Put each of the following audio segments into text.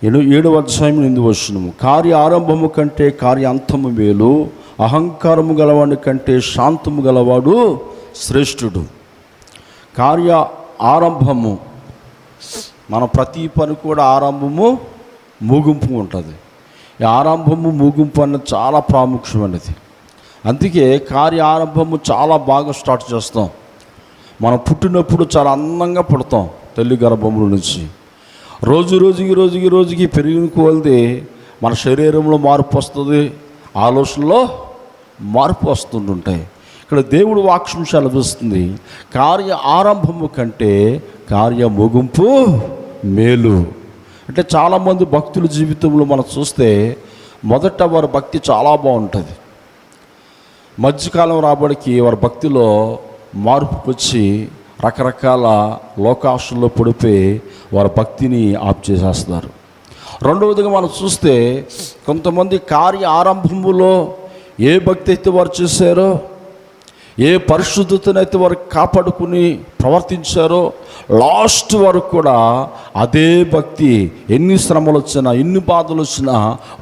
7వ అధ్యాయం 8వ వచనము, కార్య ఆరంభము కంటే కార్య అంతము మేలు, అహంకారము గలవాడి కంటే శాంతము గలవాడు శ్రేష్ఠుడు. కార్య ఆరంభము, మన ప్రతి పని కూడా ఆరంభము ముగింపు ఉంటుంది. ఈ ఆరంభము ముగింపు అన్నది చాలా ప్రాముఖ్యమైనది. అందుకే కార్య ఆరంభము చాలా బాగా స్టార్ట్ చేస్తాం. మనం పుట్టినప్పుడు చాలా అందంగా పుడతాం తల్లి గర్భంలో నుంచి. రోజుకి పెరిగిన కొలది మన శరీరంలో మార్పు వస్తుంది, ఆలోచనలో మార్పు వస్తుంటాయి. ఇక్కడ దేవుడు వాక్యం సెలవిస్తుంది, కార్య ఆరంభము కంటే కార్య ముగింపు మేలు. అంటే చాలామంది భక్తుల జీవితంలో మనం చూస్తే మొదట వారి భక్తి చాలా బాగుంటుంది. మధ్యకాలం రాబడికి వారి భక్తిలో మార్పు వచ్చి రకరకాల లోకాశల్లో పడిపోయి వారి భక్తిని ఆప్ చేసేస్తున్నారు. రెండవదిగా మనం చూస్తే కొంతమంది కార్య ఆరంభములో ఏ భక్తి అయితే వారు చేశారో, ఏ పరిశుద్ధతనైతే వారు కాపాడుకుని ప్రవర్తించారో, లాస్ట్ వరకు కూడా అదే భక్తి ఎన్ని శ్రమలు వచ్చినా ఎన్ని బాధలు వచ్చినా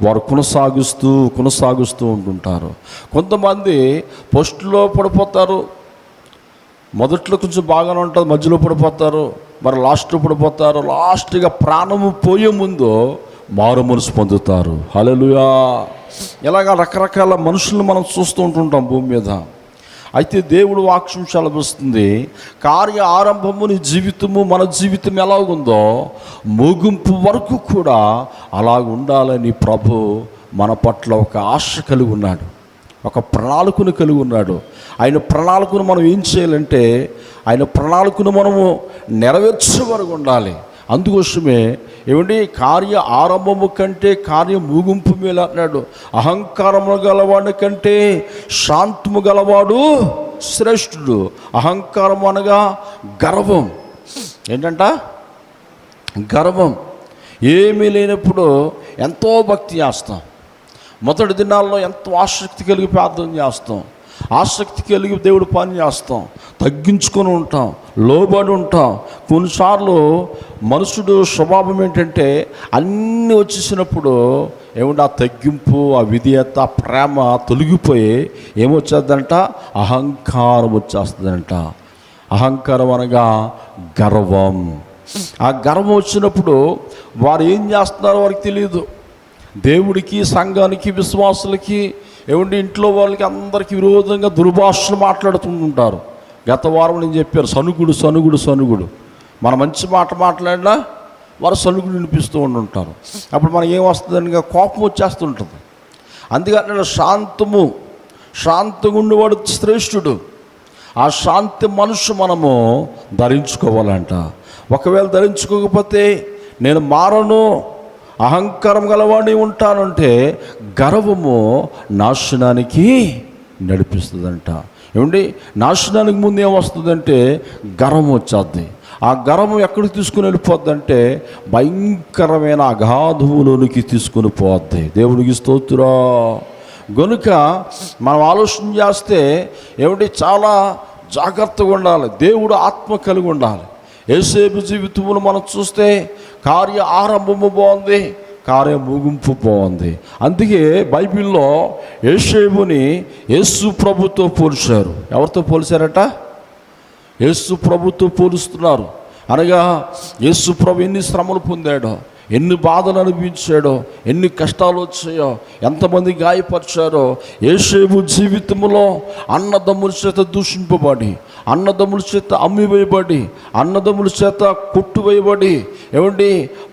వారు కొనసాగిస్తూ ఉంటుంటారు. కొంతమంది ఫస్ట్లో పడిపోతారు, మొదట్లో కొంచెం బాగానే ఉంటుంది, మధ్యలో పడిపోతారు, మరి లాస్ట్లో పడిపోతారు. లాస్ట్గా ప్రాణము పోయే ముందు మారు మనసు పొందుతారు. హల్లెలూయా. ఇలాగా రకరకాల మనుషులను మనం చూస్తూ ఉంటుంటాం భూమి మీద. అయితే దేవుడు వాక్యం సెలవిస్తుంది, కార్య ఆరంభము నీ జీవితము మన జీవితం ఎలాగుందో ముగింపు వరకు కూడా అలాగ ఉండాలని ప్రభు మన పట్ల ఒక ఆశ కలిగి ఉన్నాడు, ఒక ప్రణాళికను కలిగి ఉన్నాడు. ఆయన ప్రణాళికను మనం ఏం చేయాలంటే ఆయన ప్రణాళికను మనము నెరవేర్చే వరకు ఉండాలి. అందుకోసమే ఏమండి, కార్య ఆరంభము కంటే కార్య ముగింపు మేలు అన్నాడు. అహంకారము గలవాడి కంటే శాంతము గలవాడు శ్రేష్ఠుడు. అహంకారం అనగా గర్వం. ఏంటంట? గర్వం. ఏమీ లేనప్పుడు ఎంతో భక్తి చేస్తాం. మొదటి దినాల్లో ఎంతో ఆసక్తి కలిగి ప్రార్థన చేస్తాం, ఆసక్తి కలిగి దేవుడు పని చేస్తాం, తగ్గించుకొని ఉంటాం, లోబడి ఉంటాం. కొన్నిసార్లు మనుషుడు స్వభావం ఏంటంటే అన్నీ వచ్చేసినప్పుడు ఏమంటే ఆ తగ్గింపు, ఆ విధేయత, ప్రేమ తొలగిపోయి ఏమొచ్చేద్దంట? అహంకారం వచ్చేస్తుందంట. అహంకారం అనగా గర్వం. ఆ గర్వం వచ్చినప్పుడు వారు ఏం చేస్తున్నారో వారికి తెలియదు. దేవుడికి, సంఘానికి, విశ్వాసులకి, ఏమంటే ఇంట్లో వాళ్ళకి అందరికీ విరోధంగా దుర్భాషలు మాట్లాడుతుంటారు. గత వారం నేను చెప్పారు, సనుగుడు. మన మంచి మాట మాట్లాడినా వారు సనుగుడు వినిపిస్తూ ఉంటుంటారు. అప్పుడు మనకి ఏం వస్తుందని కోపం వచ్చేస్తుంటుంది. అందుకని శాంతంగా ఉండేవాడు శ్రేష్ఠుడు. ఆ శాంతి మనసు మనము ధరించుకోవాలంట. ఒకవేళ ధరించుకోకపోతే నేను మారను, అహంకారం గలవాడిని ఉంటానంటే గర్వము నాశనానికి నడిపిస్తుందంట. ఏమండి, నాశనానికి ముందు ఏమొస్తుందంటే గర్వం వచ్చేద్ది. ఆ గర్వం ఎక్కడికి తీసుకుని వెళ్ళిపోద్దంటే భయంకరమైన అగాధములోనికి తీసుకుని పోద్ది. దేవుడికి స్తోత్రం. గనుక మనం ఆలోచన చేస్తే ఏమిటి, చాలా జాగ్రత్తగా ఉండాలి. దేవుడు ఆత్మ కలిగి ఉండాలి. యేసేపు జీవితంలో మనం చూస్తే కార్య ఆరంభము బాగుంది, కార్య ముగింపు బాగుంది. అందుకే బైబిల్లో యేసేపుని యేసు ప్రభుతో పోల్చారు. ఎవరితో పోల్చారట? యేసు ప్రభుతో పోలుస్తున్నారు. అనగా యేసు ప్రభు ఎన్ని శ్రమలు పొందాడో, ఎన్ని బాధలు అనిపించాడో, ఎన్ని కష్టాలు వచ్చాయో, ఎంతమంది గాయపరిచారో. యేసేపు జీవితంలో అన్నదమ్ముల చేత దూషింపబడి, అన్నదమ్ముల చేత అమ్మివేయబడి, అన్నదమ్ముల చేత కొట్టువేయబడి, ఏమండి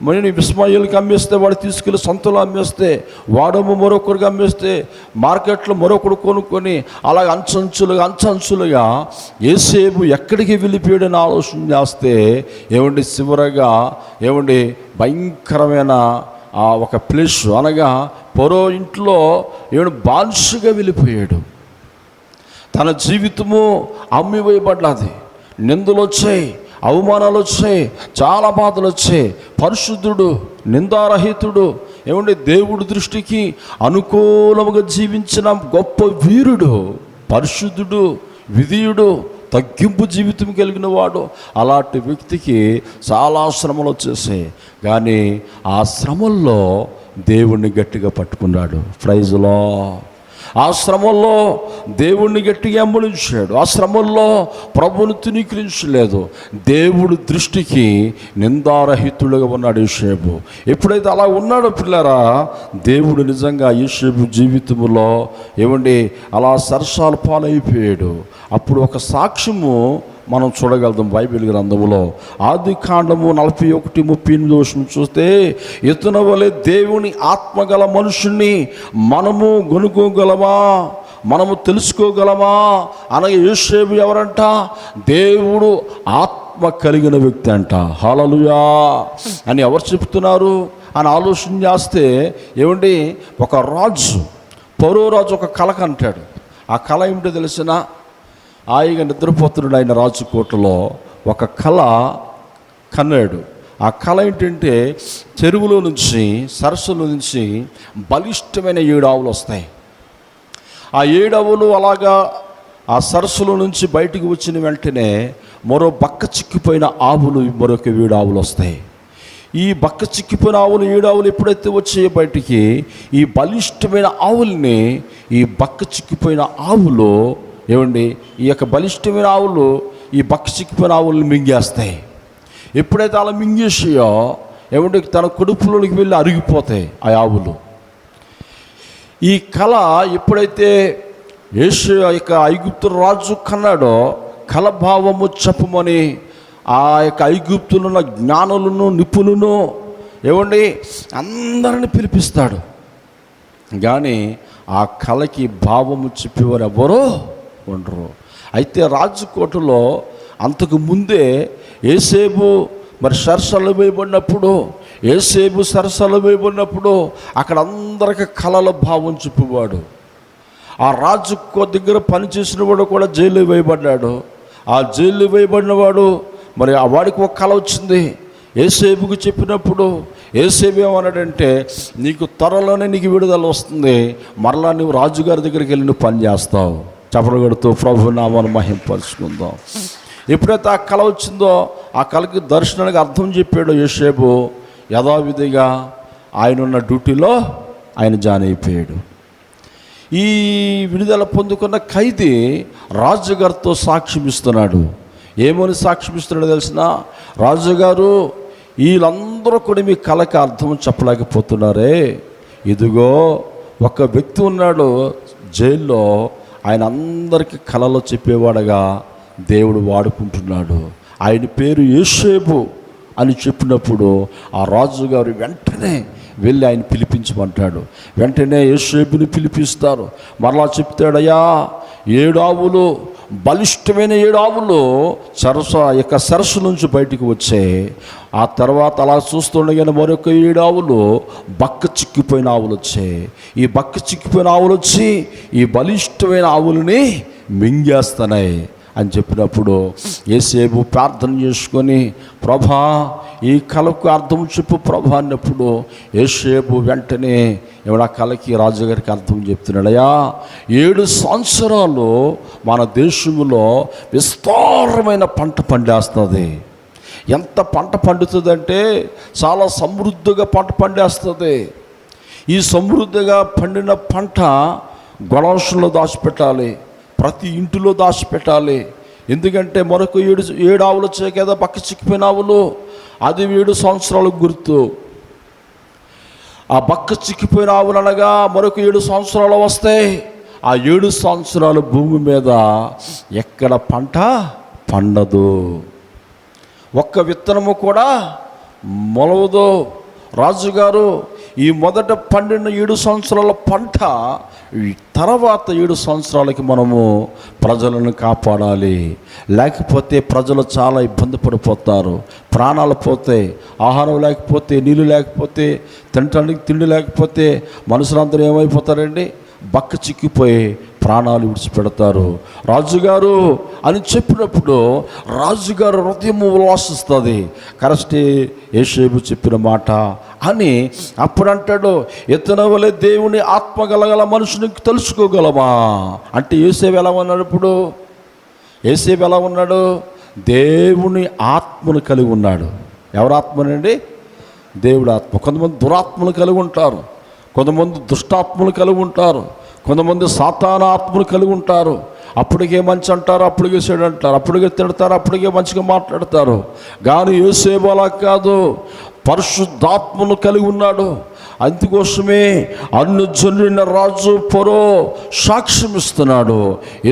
మరి ఇస్మాయిల్కి అమ్మేస్తే వాడు తీసుకెళ్ళి సంతలో అమ్మేస్తే, వాడము మరొకరికి అమ్మేస్తే మార్కెట్లో మరొకడు కొనుక్కొని అలాగ అంచంచులుగా యేసేపు ఎక్కడికి వెళ్ళిపోయాడని ఆలోచన చేస్తే ఏమండి చివరగా ఏమండి భయంకరమైన ఒక ప్లేస్, అనగా పొరో ఇంట్లో ఏమండి బానిసగా వెళ్ళిపోయాడు. తన జీవితము అమ్మివేయబడ్డది. నిందలు వచ్చాయి, అవమానాలు వచ్చాయి, చాలా బాధలు వచ్చాయి. పరిశుద్ధుడు, నిందారహితుడు, ఏమంటే దేవుడి దృష్టికి అనుకూలముగా జీవించిన గొప్ప వీరుడు, పరిశుద్ధుడు, విధేయుడు, తగ్గింపు జీవితం కలిగిన వాడు. అలాంటి వ్యక్తికి చాలా శ్రమలు వచ్చేసాయి, కానీ ఆ శ్రమల్లో దేవుణ్ణి గట్టిగా పట్టుకున్నాడు. Praise Lord. ఆ శ్రమల్లో దేవుణ్ణి గట్టిగా వెంబడించాడు. ఆ శ్రమల్లో ప్రభువును తునీకరించలేదు. దేవుడి దృష్టికి నిందారహితుడుగా ఉన్నాడు యోసేపు. ఎప్పుడైతే అలా ఉన్నాడో పిల్లరా, దేవుడు నిజంగా యోసేపు జీవితంలో ఏమండి అలా సరసాల పాలైపోయాడు. అప్పుడు ఒక సాక్ష్యము మనం చూడగలుగుతాం బైబిల్ గ్రంథములో. ఆదికాండము 41:38 చూస్తే, ఇతని వలె దేవుని ఆత్మగల మనుషుణ్ణి మనము గొనుక్కోగలమా, మనము తెలుసుకోగలమా అనగా యోసేపు ఎవరంట? దేవుడు ఆత్మ కలిగిన వ్యక్తి అంట. హల్లెలూయా అని ఎవరు చెప్తున్నారు అని ఆలోచన చేస్తే, ఏమండి ఒక రాజు, ఫరో రాజు ఒక కళ కంటాడు. ఆ కళ ఏమిటో తెలిసిన, హాయిగా నిద్రపోతున్నాడు ఆయన రాజు కోటలో. ఒక కళ కన్నాడు. ఆ కళ ఏంటంటే, చెరువులో నుంచి, సరస్సులో నుంచి బలిష్టమైన 7 ఆవులు వస్తాయి. ఆ 7 ఆవులు అలాగా ఆ సరస్సులో నుంచి బయటికి వచ్చిన వెంటనే మరో బక్క చిక్కిపోయిన ఆవులు, మరొక 7 ఆవులు వస్తాయి. ఈ బక్క చిక్కిపోయిన ఆవులు 7 ఆవులు ఎప్పుడైతే వచ్చాయో బయటికి, ఈ బలిష్టమైన ఆవుల్ని ఈ బక్క చిక్కిపోయిన ఆవులు ఏమండి, ఈ యొక్క బలిష్టమైన ఆవులు ఈ బక్క చిక్కిపోయిన ఆవులను మింగేస్తాయి. ఎప్పుడైతే అలా మింగేసాయో ఏమంటే తన కడుపులోకి వెళ్ళి అరిగిపోతాయి ఆ ఆవులు. ఈ కళ ఎప్పుడైతే యోసేపు యొక్క ఐగుప్తు రాజు కన్నాడో, కళ భావము చెప్పమని ఆ యొక్క ఐగుప్తులో ఉన్న జ్ఞానులను, నిపుణులను ఏమండి అందరిని పిలిపిస్తాడు. కానీ ఆ కళకి భావము చెప్పేవారు ఎవరో ఉండరు. అయితే రాజకోటలో అంతకు ముందే యోసేపు మరి సరస్సులో వేయబడినప్పుడు, యోసేపు సరస్సులో వేయబడినప్పుడు అక్కడ అందరికీ కళల భావం చెప్పేవాడు. ఆ రాజు దగ్గర పనిచేసిన వాడు కూడా జైలు వేయబడ్డాడు. ఆ జైలు వేయబడినవాడు మరి ఆ వాడికి ఒక కళ వచ్చింది. యోసేపుకు చెప్పినప్పుడు యోసేపు ఏమన్నాడంటే, నీకు త్వరలోనే నీకు విడుదల వస్తుంది, మరలా నువ్వు రాజుగారి దగ్గరికి వెళ్ళి నువ్వు పని చేస్తావు. చప్పడగడుతూ ప్రభు నామాన్ని మహింపరుచుకుందాం. ఎప్పుడైతే ఆ కళ వచ్చిందో ఆ కళకి దర్శనానికి అర్థం చెప్పాడు యోసేపు. యథావిధిగా ఆయన ఉన్న డ్యూటీలో ఆయన జాయిన్ అయిపోయాడు. ఈ విడుదల పొందుకున్న ఖైదీ రాజుగారితో సాక్ష్యం ఇస్తున్నాడు. ఏమని సాక్ష్యం ఇస్తున్నాడో తెలిసిన, రాజుగారు వీళ్ళందరూ కూడా మీ కళకి అర్థం చెప్పలేకపోతున్నారే. ఇదిగో ఒక వ్యక్తి ఉన్నాడు జైల్లో, ఆయన అందరికీ కళలో చెప్పేవాడుగా దేవుడు వాడుకుంటున్నాడు. ఆయన పేరు యోసేపు అని చెప్పినప్పుడు ఆ రాజుగారు వెంటనే వెళ్ళి ఆయన పిలిపించమంటాడు. వెంటనే యోసేపుని పిలిపిస్తారు. మరలా చెప్తాడయ్యా, 7 ఆవులు, బలిష్టమైన 7 ఆవులు సరస్సు నుంచి బయటికి వచ్చాయి. ఆ తర్వాత అలా చూస్తుండగానే మరొక 7 ఆవులు బక్క చిక్కిపోయిన ఆవులు వచ్చాయి. ఈ బక్క చిక్కిపోయిన ఆవులు వచ్చి ఈ బలిష్టమైన ఆవులని మింగేస్తున్నాయి అని చెప్పినప్పుడు యోసేపు ప్రార్థన చేసుకొని, ప్రభా ఈ కళకు అర్థం చెప్పు ప్రభా అన్నప్పుడు యోసేపు వెంటనే ఎవడా కళకి రాజుగారికి అర్థం చెప్తున్నాడయ్యా, 7 సంవత్సరాలు మన దేశంలో విస్తారమైన పంట పండేస్తుంది. ఎంత పంట పండుతుందంటే చాలా సమృద్ధిగా పంట పండేస్తుంది. ఈ సమృద్ధిగా పండిన పంట గొడవసంలో దాచిపెట్టాలి, ప్రతి ఇంటిలో దాచిపెట్టాలి. ఎందుకంటే మరొక 7 ఆవులు వచ్చాయి కదా పక్క చిక్కిపోయిన ఆవులు, అది 7 సంవత్సరాలకు గుర్తు. ఆ బక్క చిక్కిపోయిన ఆవులు అనగా మరొక 7 సంవత్సరాలు వస్తాయి. ఆ 7 సంవత్సరాలు భూమి మీద ఎక్కడ పంట పండదు, ఒక్క విత్తనము కూడా మొలవదు. రాజుగారు ఈ మొదట పండిన 7 సంవత్సరాల పంట తర్వాత 7 సంవత్సరాలకి మనము ప్రజలను కాపాడాలి, లేకపోతే ప్రజలు చాలా ఇబ్బంది పడిపోతారు. ప్రాణాలు పోతాయి, ఆహారం లేకపోతే, నీళ్ళు లేకపోతే, తినటానికి తిండి లేకపోతే మనుషులందరూ ఏమైపోతారండి, బక్క చిక్కిపోయి ప్రాణాలు విడిచిపెడతారు. రాజుగారు అని చెప్పినప్పుడు రాజుగారు హృదయం ఉల్లాసిస్తుంది. కరెక్టే యోసేపు చెప్పిన మాట అని అప్పుడు అంటాడు, ఇతని వలె దేవుని ఆత్మ గలగల మనుషునికి తెలుసుకోగలమా అంటే యోసేపు ఎలా ఉన్నాడు? ఇప్పుడు యేసేపు ఎలా ఉన్నాడు? దేవుని ఆత్మను కలిగి ఉన్నాడు. ఎవరి ఆత్మనండి? దేవుడి ఆత్మ. కొంతమంది దురాత్మలు కలిగి ఉంటారు, కొంతమంది దుష్టాత్మలు కలిగి ఉంటారు, కొంతమంది సాతాను ఆత్మలు కలిగి ఉంటారు. అప్పటికే మంచి అంటారు, అప్పటికే చెడు అంటారు, అప్పటికే తిడతారు, అప్పటికే మంచిగా మాట్లాడతారు. కానీ యేసేపు అలా కాదు, పరిశుద్ధాత్మను కలిగి ఉన్నాడు. అందుకోసమే అన్యజనులైన రాజు ఫరో సాక్ష్యం ఇస్తున్నాడు,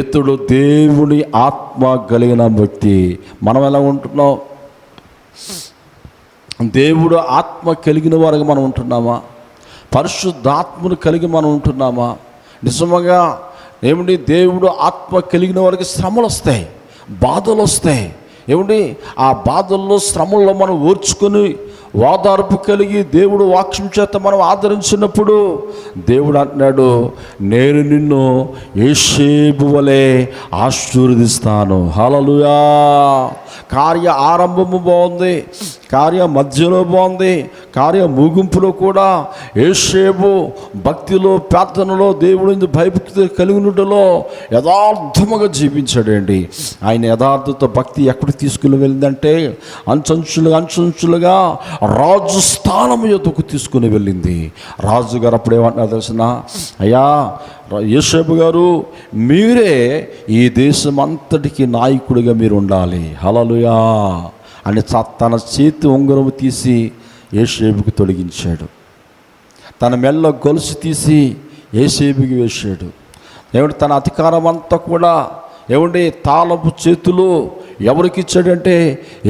ఇతడు దేవుని ఆత్మ కలిగిన వ్యక్తి. మనం ఎలా ఉంటున్నాం? దేవుడు ఆత్మ కలిగిన వారికి మనం ఉంటున్నామా? పరిశుద్ధాత్మను కలిగి మనం ఉంటున్నామా? నిజంగా ఏమిటి? దేవుడు ఆత్మ కలిగిన వారికి శ్రమలు వస్తాయి, బాధలు వస్తాయి. ఏమిటి? ఆ బాధల్లో శ్రమల్లో మనం ఓర్చుకొని ఓదార్పు కలిగి దేవుడు వాక్యం చేత మనం ఆదరించినప్పుడు దేవుడు అంటున్నాడు, నేను నిన్ను యోసేపు వలె ఆశీర్వదిస్తాను. హల్లెలూయా. కార్య ఆరంభము బాగుంది, కార్య మధ్యలో బాగుంది, కార్య ముగింపులో కూడా యోసేపు భక్తిలో, ప్రార్థనలో, దేవుడిని భయభక్తి కలిగినలో యథార్థముగా జీవించాడండి. ఆయన యథార్థత భక్తి ఎక్కడికి తీసుకుని వెళ్ళిందంటే అంచంచులుగా రాజు స్థానం యొద్దకు తీసుకుని వెళ్ళింది. రాజుగారు అప్పుడు ఏమంటున్నారు తెలిసిన? అయ్యా యోసేపు గారు, మీరే ఈ దేశం అంతటికి నాయకుడిగా మీరు ఉండాలి. హల్లెలూయా అని తన చేతి ఉంగరం తీసి యోసేపుకి తొలగించాడు. తన మెల్ల గొలుసు తీసి యోసేపుకి వేశాడు. ఏమంటే తన అధికారం అంతా కూడా ఏమంటే తాళపు చేతులు ఎవరికి ఇచ్చాడంటే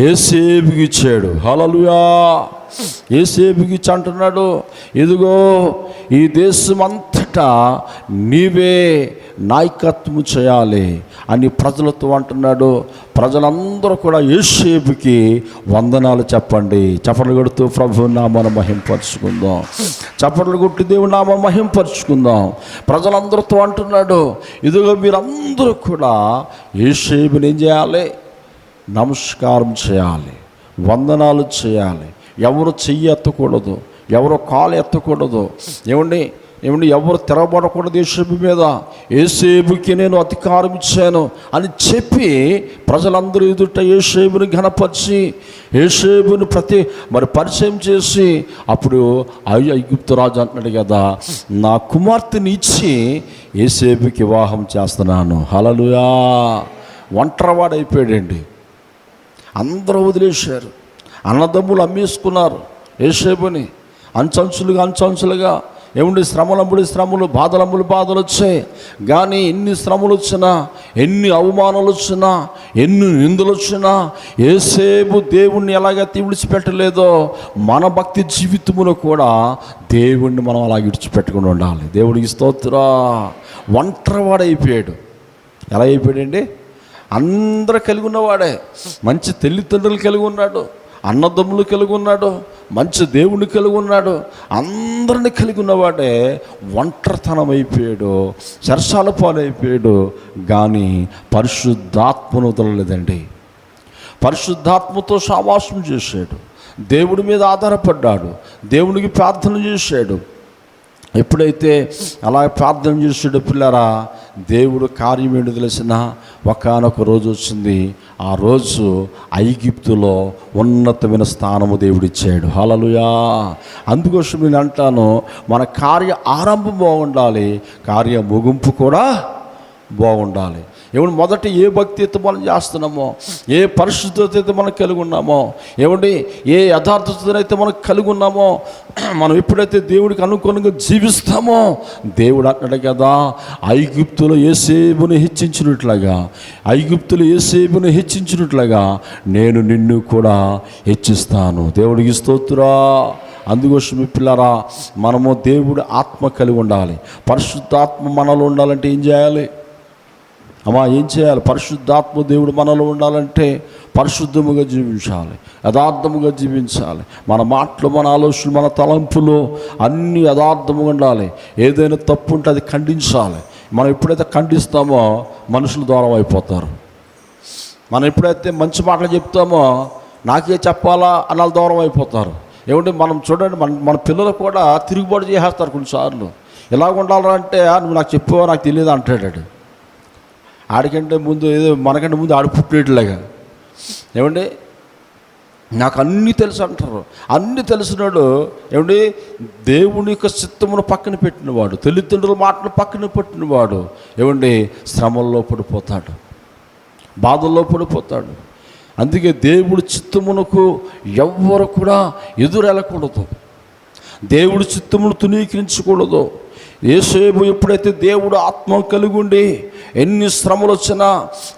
యోసేపుకి ఇచ్చాడు. హల్లెలూయా. యోసేపుకి ఇచ్చి అంటున్నాడు, ఇదిగో ఈ దేశం అంతటా నీవే నాయకత్వం చేయాలి అని ప్రజలతో అంటున్నాడు. ప్రజలందరూ కూడా యోసేపుకి వందనాలు చెప్పండి. చప్పట్లు కొడుతూ ప్రభు నామమును మహింపరుచుకుందాం. చప్పట్లు కొట్టి దేవుని నామమును మహింపరుచుకుందాం. ప్రజలందరితో అంటున్నాడు, ఇదిగో మీరందరూ కూడా యోసేపుని ఏం చేయాలి? నమస్కారం చేయాలి, వందనాలు చేయాలి. ఎవరు చెయ్యి ఎత్తకూడదు, ఎవరు కాలు ఎత్తకూడదు. ఏమండి ఎవరు తిరగబడకూడదు యోసేపు మీద. యోసేపుకి నేను అధికారం ఇచ్చాను అని చెప్పి ప్రజలందరూ ఎదుట యోసేపుని ఘనపరిచి యోసేపుని పరిచయం చేసి అప్పుడు ఐగుప్తు రాజు అంటున్నాడు కదా, నా కుమార్తెని ఇచ్చి యోసేపుకి వివాహం చేస్తున్నాను. హల్లెలూయా. ఒంటరివాడైపోయాడండి. అందరూ వదిలేశారు. అన్నదమ్ములు అమ్మేసుకున్నారు యోసేపుని. అంచంచులుగా ఏముండి శ్రమలంబడి శ్రమలు, బాధలంబడి బాధలు వచ్చాయి. కానీ ఎన్ని శ్రమలు వచ్చినా, ఎన్ని అవమానాలు వచ్చినా, ఎన్ని నిందలు వచ్చినా యోసేపు దేవుణ్ణి ఎలాగైతే విడిచిపెట్టలేదో మన భక్తి జీవితంలో కూడా దేవుణ్ణి మనం అలా విడిచిపెట్టుకుని ఉండాలి. దేవుడికి స్తోత్రం. ఒంటరివాడైపోయాడు. ఎలా అయిపోయాడండి? అందరూ కలిగి ఉన్నవాడే. మంచి తల్లిదండ్రులు కలిగి ఉన్నాడు, అన్నదమ్ములు కలిగి ఉన్నాడు, మంచి దేవుని కలిగి ఉన్నాడు, అందరిని కలిగి ఉన్నవాడే ఒంటరితనం అయిపోయాడు, చెరసాల పాలైపోయాడు. కానీ పరిశుద్ధాత్మను వదలలేదండి. పరిశుద్ధాత్మతో సావాసం చేశాడు, దేవుడి మీద ఆధారపడ్డాడు, దేవునికి ప్రార్థన చేశాడు. ఎప్పుడైతే అలా ప్రార్థన చేసాడో పిల్లరా, దేవుడు కార్యం ఏంటో తెలిసిన ఒకానొక రోజు వచ్చింది. ఆ రోజు ఐగుప్తులో ఉన్నతమైన స్థానము దేవుడిచ్చాడు. హల్లెలూయా. అందుకోసం నేను అంటాను, మన కార్య ఆరంభం బాగుండాలి, కార్య ముగింపు కూడా బాగుండాలి. ఏమంటే మొదట ఏ భక్తి అయితే మనం చేస్తున్నామో, ఏ పరిశుద్ధత అయితే మనం కలిగి ఉన్నామో, ఏమండి ఏ యథార్థతనైతే మనం కలిగి ఉన్నామో, మనం ఎప్పుడైతే దేవుడికి అనుగుణంగా జీవిస్తామో దేవుడు అంటాడు కదా, ఐగుప్తులో యోసేపును హెచ్చించినట్లుగా నేను నిన్ను కూడా హెచ్చిస్తాను. దేవుడికి స్తోత్రం. అందుకోసం పిల్లరా, మనము దేవుడి ఆత్మ కలిగి ఉండాలి. పరిశుద్ధాత్మ మనలో ఉండాలంటే ఏం చేయాలి? ఏం చేయాలి? పరిశుద్ధాత్మ దేవుడు మనలో ఉండాలంటే పరిశుద్ధముగా జీవించాలి, యథార్థముగా జీవించాలి. మన మాటలు, మన ఆలోచనలు, మన తలంపులు అన్నీ యథార్థముగా ఉండాలి. ఏదైనా తప్పు ఉంటే అది ఖండించాలి. మనం ఎప్పుడైతే ఖండిస్తామో మనుషులు దూరం అయిపోతారు. మనం ఎప్పుడైతే మంచి మాటలు చెప్తామో నాకే చెప్పాలా అన్నది దూరం అయిపోతారు. ఏమంటే మనం చూడండి, మన పిల్లలు కూడా తిరుగుబాటు చేసేస్తారు కొన్నిసార్లు. ఎలాగ ఉండాలంటే, నువ్వు నాకు చెప్పావో నాకు తెలియదు అంటాడు. ఆడికంటే ముందు ఏదో మనకంటే ముందు ఆడు పుట్టేట్లాగా. ఏమండి, నాకు అన్నీ తెలుసు అంటారు. అన్నీ తెలిసినాడు ఏమండి, దేవుని యొక్క చిత్తమును పక్కన పెట్టినవాడు, తల్లిదండ్రుల మాటను పక్కన పెట్టినవాడు ఏమండి శ్రమల్లో పడిపోతాడు, బాధల్లో పడిపోతాడు. అందుకే దేవుడి చిత్తమునకు ఎవ్వరు కూడా ఎదురెళ్ళకూడదు, దేవుడి చిత్తమును తునీకరించకూడదు. యేసేపు ఎప్పుడైతే దేవుడు ఆత్మ కలిగి ఉండి ఎన్ని శ్రమలు వచ్చినా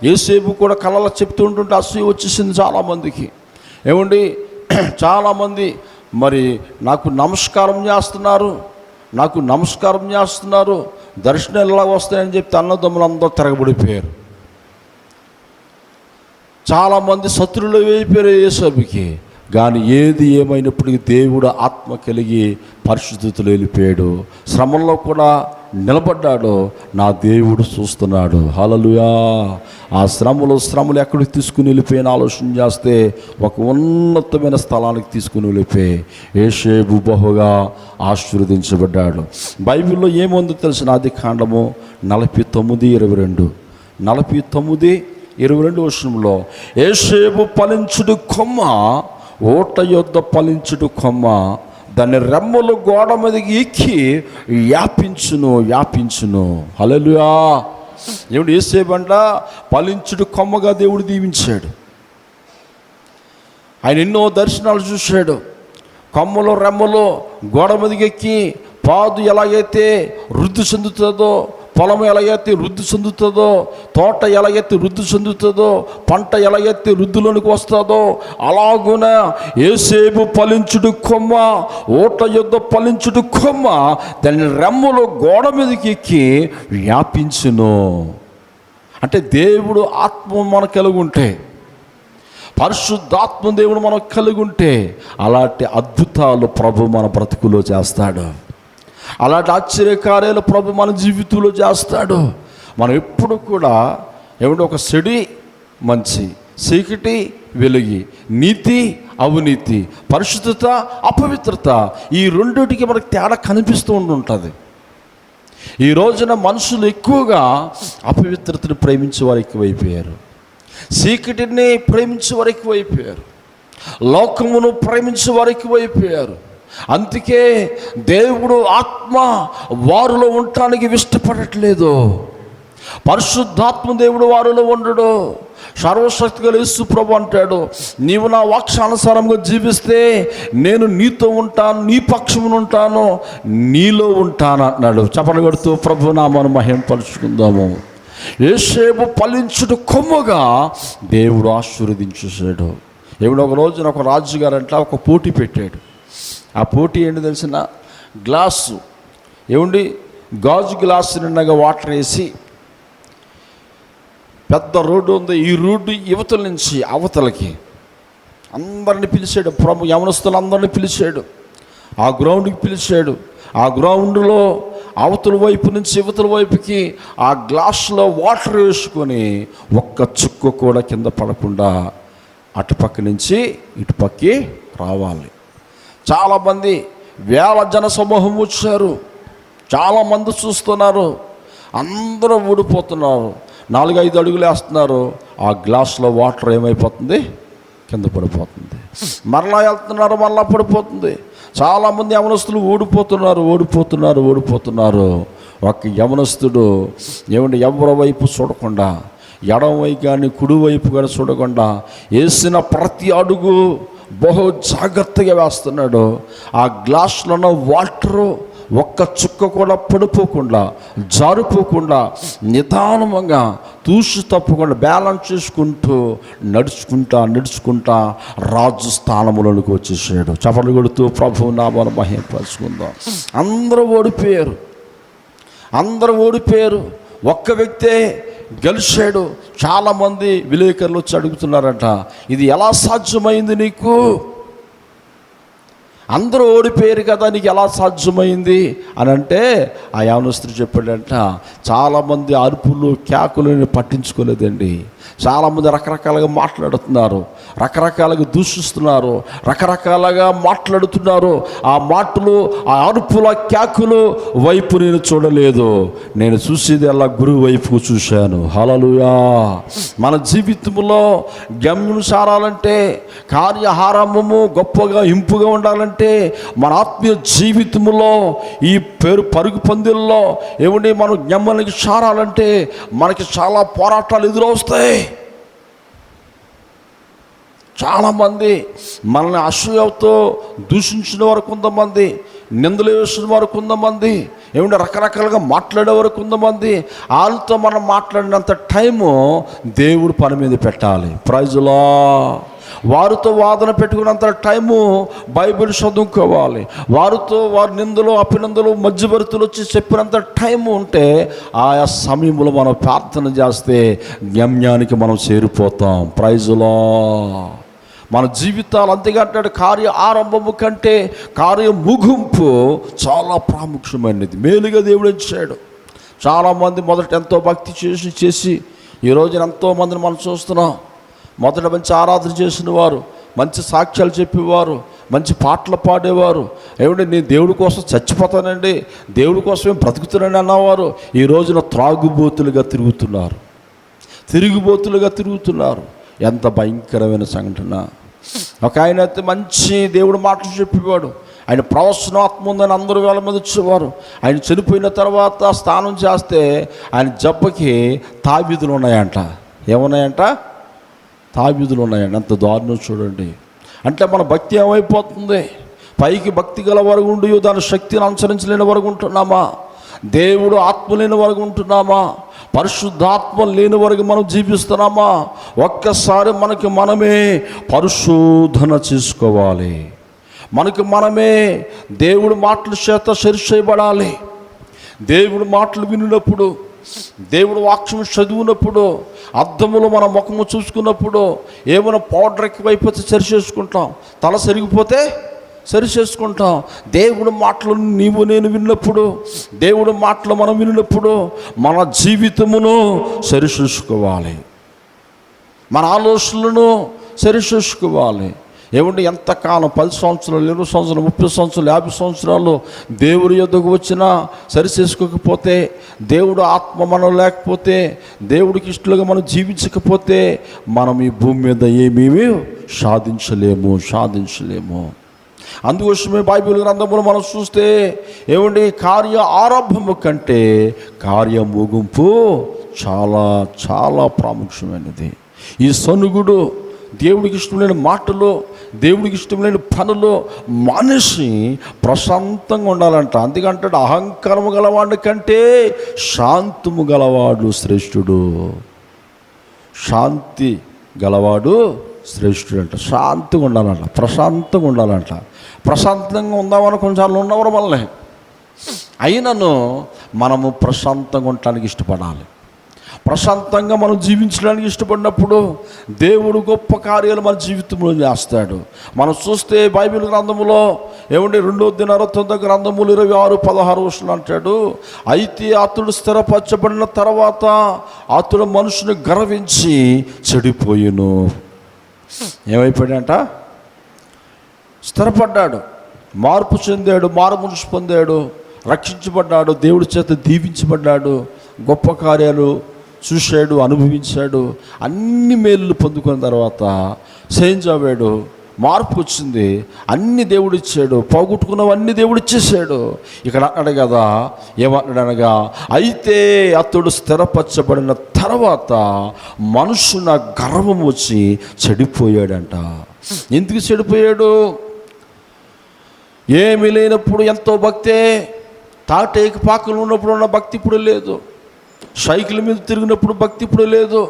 యేసేపు కూడా కలలు చెప్తూ ఉంటుంటే అసూయ వచ్చేసింది చాలామందికి. ఏమండి, చాలామంది మరి నాకు నమస్కారం చేస్తున్నారు, దర్శనాలు ఎలా వస్తాయని చెప్పి అన్నదమ్ములు అందరూ తిరగబడిపోయారు. చాలామంది శత్రువులు అయిపోయారు యేసేపుకి. కానీ ఏది ఏమైనప్పటికీ దేవుడు ఆత్మ కలిగి పరిశుద్ధతలో వెళ్ళిపోయాడు. శ్రమంలో కూడా నిలబడ్డాడు, నా దేవుడు చూస్తున్నాడు. హల్లెలూయా. ఆ శ్రమలు ఎక్కడికి తీసుకుని వెళ్ళిపోయిన ఆలోచన చేస్తే ఒక ఉన్నతమైన స్థలానికి తీసుకుని వెళ్ళిపోయి యేసేపు బహుగా ఆశీర్వదించబడ్డాడు. బైబిల్లో ఏముందో తెలిసిన ఆదికాండము 49:22 49:22 యేసేపు ఫలించుడు కొమ్మ, ఓట యొద్ద ఫలించుడు కొమ్మ, దాని రెమ్మలు గోడ మీదకి ఎక్కి యాపించును. హల్లెలూయా. ఏమిటి, యేసేపు అంట ఫలించుడు కొమ్మగా దేవుడు దీవించాడు. ఆయన ఎన్నో దర్శనాలు చూశాడు. కొమ్మలు రెమ్మలు గోడ మీదకి ఎక్కి పాదు ఎలాగైతే వృద్ధి చెందుతుందో, పొలం ఎలాగైతే వృద్ధి చెందుతుందో, తోట ఎలాగైతే వృద్ధి చెందుతుందో, పంట ఎలాగైతే వృద్ధిలోనికి వస్తుందో, అలాగున యేసేపు ఫలించుడు కొమ్మ, ఓట యొద్ద ఫలించుడు కొమ్మ, దాని రెమ్మలు గోడ మీదకి ఎక్కి వ్యాపించును. అంటే దేవుడు ఆత్మ మనకు కలిగి ఉంటే, పరిశుద్ధాత్మ దేవుడు మనకు కలిగి ఉంటే అలాంటి అద్భుతాలు ప్రభు మన బ్రతుకులో చేస్తాడు. అలాంటి ఆశ్చర్యకార్యాలు ప్రభు మన జీవితంలో చేస్తాడు. మనం ఎప్పుడు కూడా ఏమిటి, ఒక చెడి మంచి, చీకటి వెలుగి, నీతి అవినీతి, పరిశుద్ధత అపవిత్రత, ఈ రెండిటికి మనకు తేడా కనిపిస్తూ ఉంటుంది. ఈ రోజున మనుషులు ఎక్కువగా అపవిత్రతను ప్రేమించే వారు ఎక్కువైపోయారు, చీకటిని ప్రేమించే వారు ఎక్కువైపోయారు, లోకమును ప్రేమించే వారు ఎక్కువైపోయారు. అందుకే దేవుడు ఆత్మ వారిలో ఉండటానికి ఇష్టపడట్లేదు. పరిశుద్ధాత్మ దేవుడు వారిలో ఉండడు. సర్వశక్తిగా యేసు ప్రభు అంటాడు, నీవు నా వాక్యానుసారంగా జీవిస్తే నేను నీతో ఉంటాను, నీ పక్షమును ఉంటాను, నీలో ఉంటాను అన్నాడు. చప్పట్లు కొడుతూ ప్రభు నామమును మహిమపరుచుకుందాము. యేసేపు ఫలించుడు కొమ్మగా దేవుడు ఆశీర్వదించేశాడు. ఏమిటి, ఒక రోజున ఒక రాజుగారు అంటే ఒక పోటీ పెట్టాడు. ఆ పోటీ ఏంటి తెలిసిన, గ్లాసు ఏమండి, గాజు గ్లాసు నిండగా వాటర్ వేసి, పెద్ద రోడ్డు ఉంది, ఈ రోడ్డు యువతల నుంచి అవతలకి అందరిని పిలిచాడు. ప్రభు యవనస్తులు అందరిని పిలిచాడు, ఆ గ్రౌండ్కి పిలిచాడు. ఆ గ్రౌండ్లో అవతల వైపు నుంచి యువతల వైపుకి ఆ గ్లాసులో వాటర్ వేసుకొని ఒక్క చుక్క కూడా కింద పడకుండా అటుపక్క నుంచి ఇటుపక్కి రావాలి. చాలామంది వేల జన సమూహం వచ్చారు, చాలామంది చూస్తున్నారు, అందరూ ఊడిపోతున్నారు. 4-5 అడుగులు వేస్తున్నారు, ఆ గ్లాసులో వాటర్ ఏమైపోతుంది, కింద పడిపోతుంది. మరలా వెళ్తున్నారు, మరలా పడిపోతుంది. చాలామంది యవనస్తులు ఓడిపోతున్నారు. ఒక యవనస్తుడు ఏమంటే ఎవరి వైపు చూడకుండా, ఎడమ వైపు కానీ కుడి వైపు కానీ చూడకుండా వేసిన ప్రతి అడుగు బహు జాగ్రత్తగా వేస్తున్నాడు. ఆ గ్లాసులో ఉన్న వాటరు ఒక్క చుక్క కూడా పడిపోకుండా, జారిపోకుండా, నిదానంగా తూసి తప్పకుండా బ్యాలెన్స్ చేసుకుంటూ నడుచుకుంటా రాజు స్థానంలోనికి వచ్చేసాడు. చప్పట్లు కొడుతూ ప్రభువు నామమును మహిమపరుచుకుందాం. అందరూ ఓడిపోయారు. ఒక్క వ్యక్తే గెలిచాడు. చాలామంది విలేకరులు వచ్చి అడుగుతున్నారట, ఇది ఎలా సాధ్యమైంది నీకు? అందరూ ఓడిపోయారు కదా, నీకు ఎలా సాధ్యమైంది అని అంటే ఆ యవనస్తుడు చెప్పాడంట, చాలామంది అరుపులు కేకలు పట్టించుకోలేదండి. చాలామంది రకరకాలుగా మాట్లాడుతున్నారు, రకరకాలుగా దూషిస్తున్నారు, రకరకాలుగా మాట్లాడుతున్నారు. ఆ మాటలు, ఆ అరుపుల కేకులు వైపు నేను చూడలేదు, నేను చూసేది అలా గురువు వైపుకు చూశాను. హల్లెలూయా. మన జీవితంలో గమ్యం సారాలంటే, కార్యహారంభము గొప్పగా ఇంపుగా ఉండాలంటే, మన ఆత్మీయ జీవితంలో ఈ పరుగు పందెల్లో ఏమండి మనం గమ్యానికి సారాలంటే మనకి చాలా పోరాటాలు ఎదురొస్తాయి. చాలామంది మనల్ని అసూయతో దూషించిన వారు కొంతమంది, నిందలు వేసిన వారు కొంతమంది, ఏమంటే రకరకాలుగా మాట్లాడే వారు కొంతమంది. వాళ్ళతో మనం మాట్లాడినంత టైము దేవుడు పని మీద పెట్టాలి. Praise Lord. వారితో వాదన పెట్టుకున్నంత టైము బైబిల్ చదువుకోవాలి. వారితో వారి నిందలు అభినందలు మధ్యవర్తులు వచ్చి చెప్పినంత టైము ఉంటే ఆయా సమయంలో మనం ప్రార్థన చేస్తే గమ్యానికి మనం చేరిపోతాం. Praise lord. మన జీవితాలు అంతేగాంటాడు, కార్య ఆరంభము కంటే కార్య ముగింపు చాలా ప్రాముఖ్యమైనది. మేలుగా దేవుడు ఇచ్చాడు. చాలామంది మొదట ఎంతో భక్తి చేసి ఈ రోజున ఎంతోమందిని మనం చూస్తున్నాం. మొదట మంచి ఆరాధన చేసిన వారు, మంచి సాక్ష్యాలు చెప్పేవారు, మంచి పాటలు పాడేవారు, ఏమంటే నేను దేవుడి కోసం చచ్చిపోతానండి, దేవుడి కోసమే బ్రతుకుతానని అన్నవారు ఈ రోజున త్రాగుబోతులుగా తిరుగుతున్నారు. ఎంత భయంకరమైన సంఘటన. ఒక ఆయన అయితే మంచి దేవుడు మాటలు చెప్పేవాడు, ఆయన ప్రవచన ఆత్మ ఉందని అందరూ వేల మీద వచ్చేవారు. ఆయన చనిపోయిన తర్వాత స్నానం చేస్తే ఆయన జబ్బకి తాబీదులు ఉన్నాయంట. ఏమున్నాయంట? తాబీదులు ఉన్నాయండి. అంత దారుణం చూడండి. అంటే మన భక్తి ఏమైపోతుంది? పైకి భక్తి గల వరకు ఉండి దాని శక్తిని అనుసరించలేని వరకు ఉంటున్నామా? దేవుడు ఆత్మ లేని వరకు ఉంటున్నామా? పరిశుద్ధాత్మ లేని వరకు మనం జీవిస్తున్నామా? ఒక్కసారి మనకి మనమే పరిశోధన చేసుకోవాలి. మనకి మనమే దేవుడి మాటల చేత సరి చేయబడాలి. దేవుడి మాటలు వినినప్పుడు, దేవుడు వాక్యం చదివినప్పుడు, అద్దములో మన ముఖము చూసుకున్నప్పుడు ఏమైనా పౌడర్ ఎక్కువైపోతే సరి చేసుకుంటాం, తల సరిగిపోతే సరి చేసుకుంటాం. దేవుడి మాటలు నేను విన్నప్పుడు, దేవుడి మాటలు మనం విన్నప్పుడు మన జీవితమును సరి చూసుకోవాలి, మన ఆలోచనలను సరి చూసుకోవాలి. ఏమంటే ఎంతకాలం 10 సంవత్సరాలు, 20 సంవత్సరాలు, 30 సంవత్సరాలు, 50 సంవత్సరాలు దేవుడి యొద్దకు వచ్చినా సరి చేసుకోకపోతే, దేవుడు ఆత్మ మనం లేకపోతే, దేవుడికి ఇష్టలుగా మనం జీవించకపోతే మనం ఈ భూమి మీద ఏమేమి సాధించలేము. అందుకోసమే బైబిల్ గ్రంథంలో మనం చూస్తే ఏమండి, కార్య ఆరంభము కంటే కార్య ముగింపు చాలా చాలా ప్రాముఖ్యమైనది. ఈ సనుగుడు, దేవుడికి ఇష్టం లేని మాటలు, దేవుడికి ఇష్టం లేని పనులు మనిషి ప్రశాంతంగా ఉండాలంట. అందుకంటాడు, అహంకారము గలవాడి కంటే శాంతము గలవాడు శ్రేష్ఠుడు. శాంతి గలవాడు శ్రేష్ఠుడు అంట. శాంతిగా ఉండాలంట, ప్రశాంతంగా ఉండాలంట. ప్రశాంతంగా ఉందామని కొంచెం ఉన్నవారు వల్లే అయినను మనము ప్రశాంతంగా ఉండటానికి ఇష్టపడాలి. ప్రశాంతంగా మనం జీవించడానికి ఇష్టపడినప్పుడు దేవుడు గొప్ప కార్యాలు మన జీవితంలో చేస్తాడు. మనం చూస్తే బైబిల్ గ్రంథములో ఏమంటే 2వ దినవృత్తాంత గ్రంథములు 26:16 అంటాడు, అయితే అతడు స్థిరపరచబడిన తర్వాత అతడు మనుషుని గర్వించి చెడిపోయిను. ఏమైపోయాడంట? స్థిరపడ్డాడు, మార్పు చెందాడు, మారుమనసు పొందాడు, రక్షించబడ్డాడు, దేవుడి చేత దీవించబడ్డాడు, గొప్ప కార్యాలు చూశాడు, అనుభవించాడు, అన్ని మేలు పొందుకున్న తర్వాత చేంజ్ అవ్వాడు, మార్పు వచ్చింది, అన్ని దేవుడు ఇచ్చాడు, పోగొట్టుకున్నవన్నీ దేవుడు ఇచ్చేసాడు. ఇక్కడ అన్నాడు కదా, ఏమన్నాడనగా, అయితే అతడు స్థిరపరచబడిన తర్వాత మనుషున గర్వం వచ్చి చెడిపోయాడంట. ఎందుకు చెడిపోయాడు? ఏమీ లేనప్పుడు ఎంతో భక్తే, తాటేకి పాకలు ఉన్నప్పుడు ఉన్న భక్తి ఇప్పుడు లేదు, సైకిల్ మీద తిరిగినప్పుడు భక్తి ఇప్పుడు లేదు,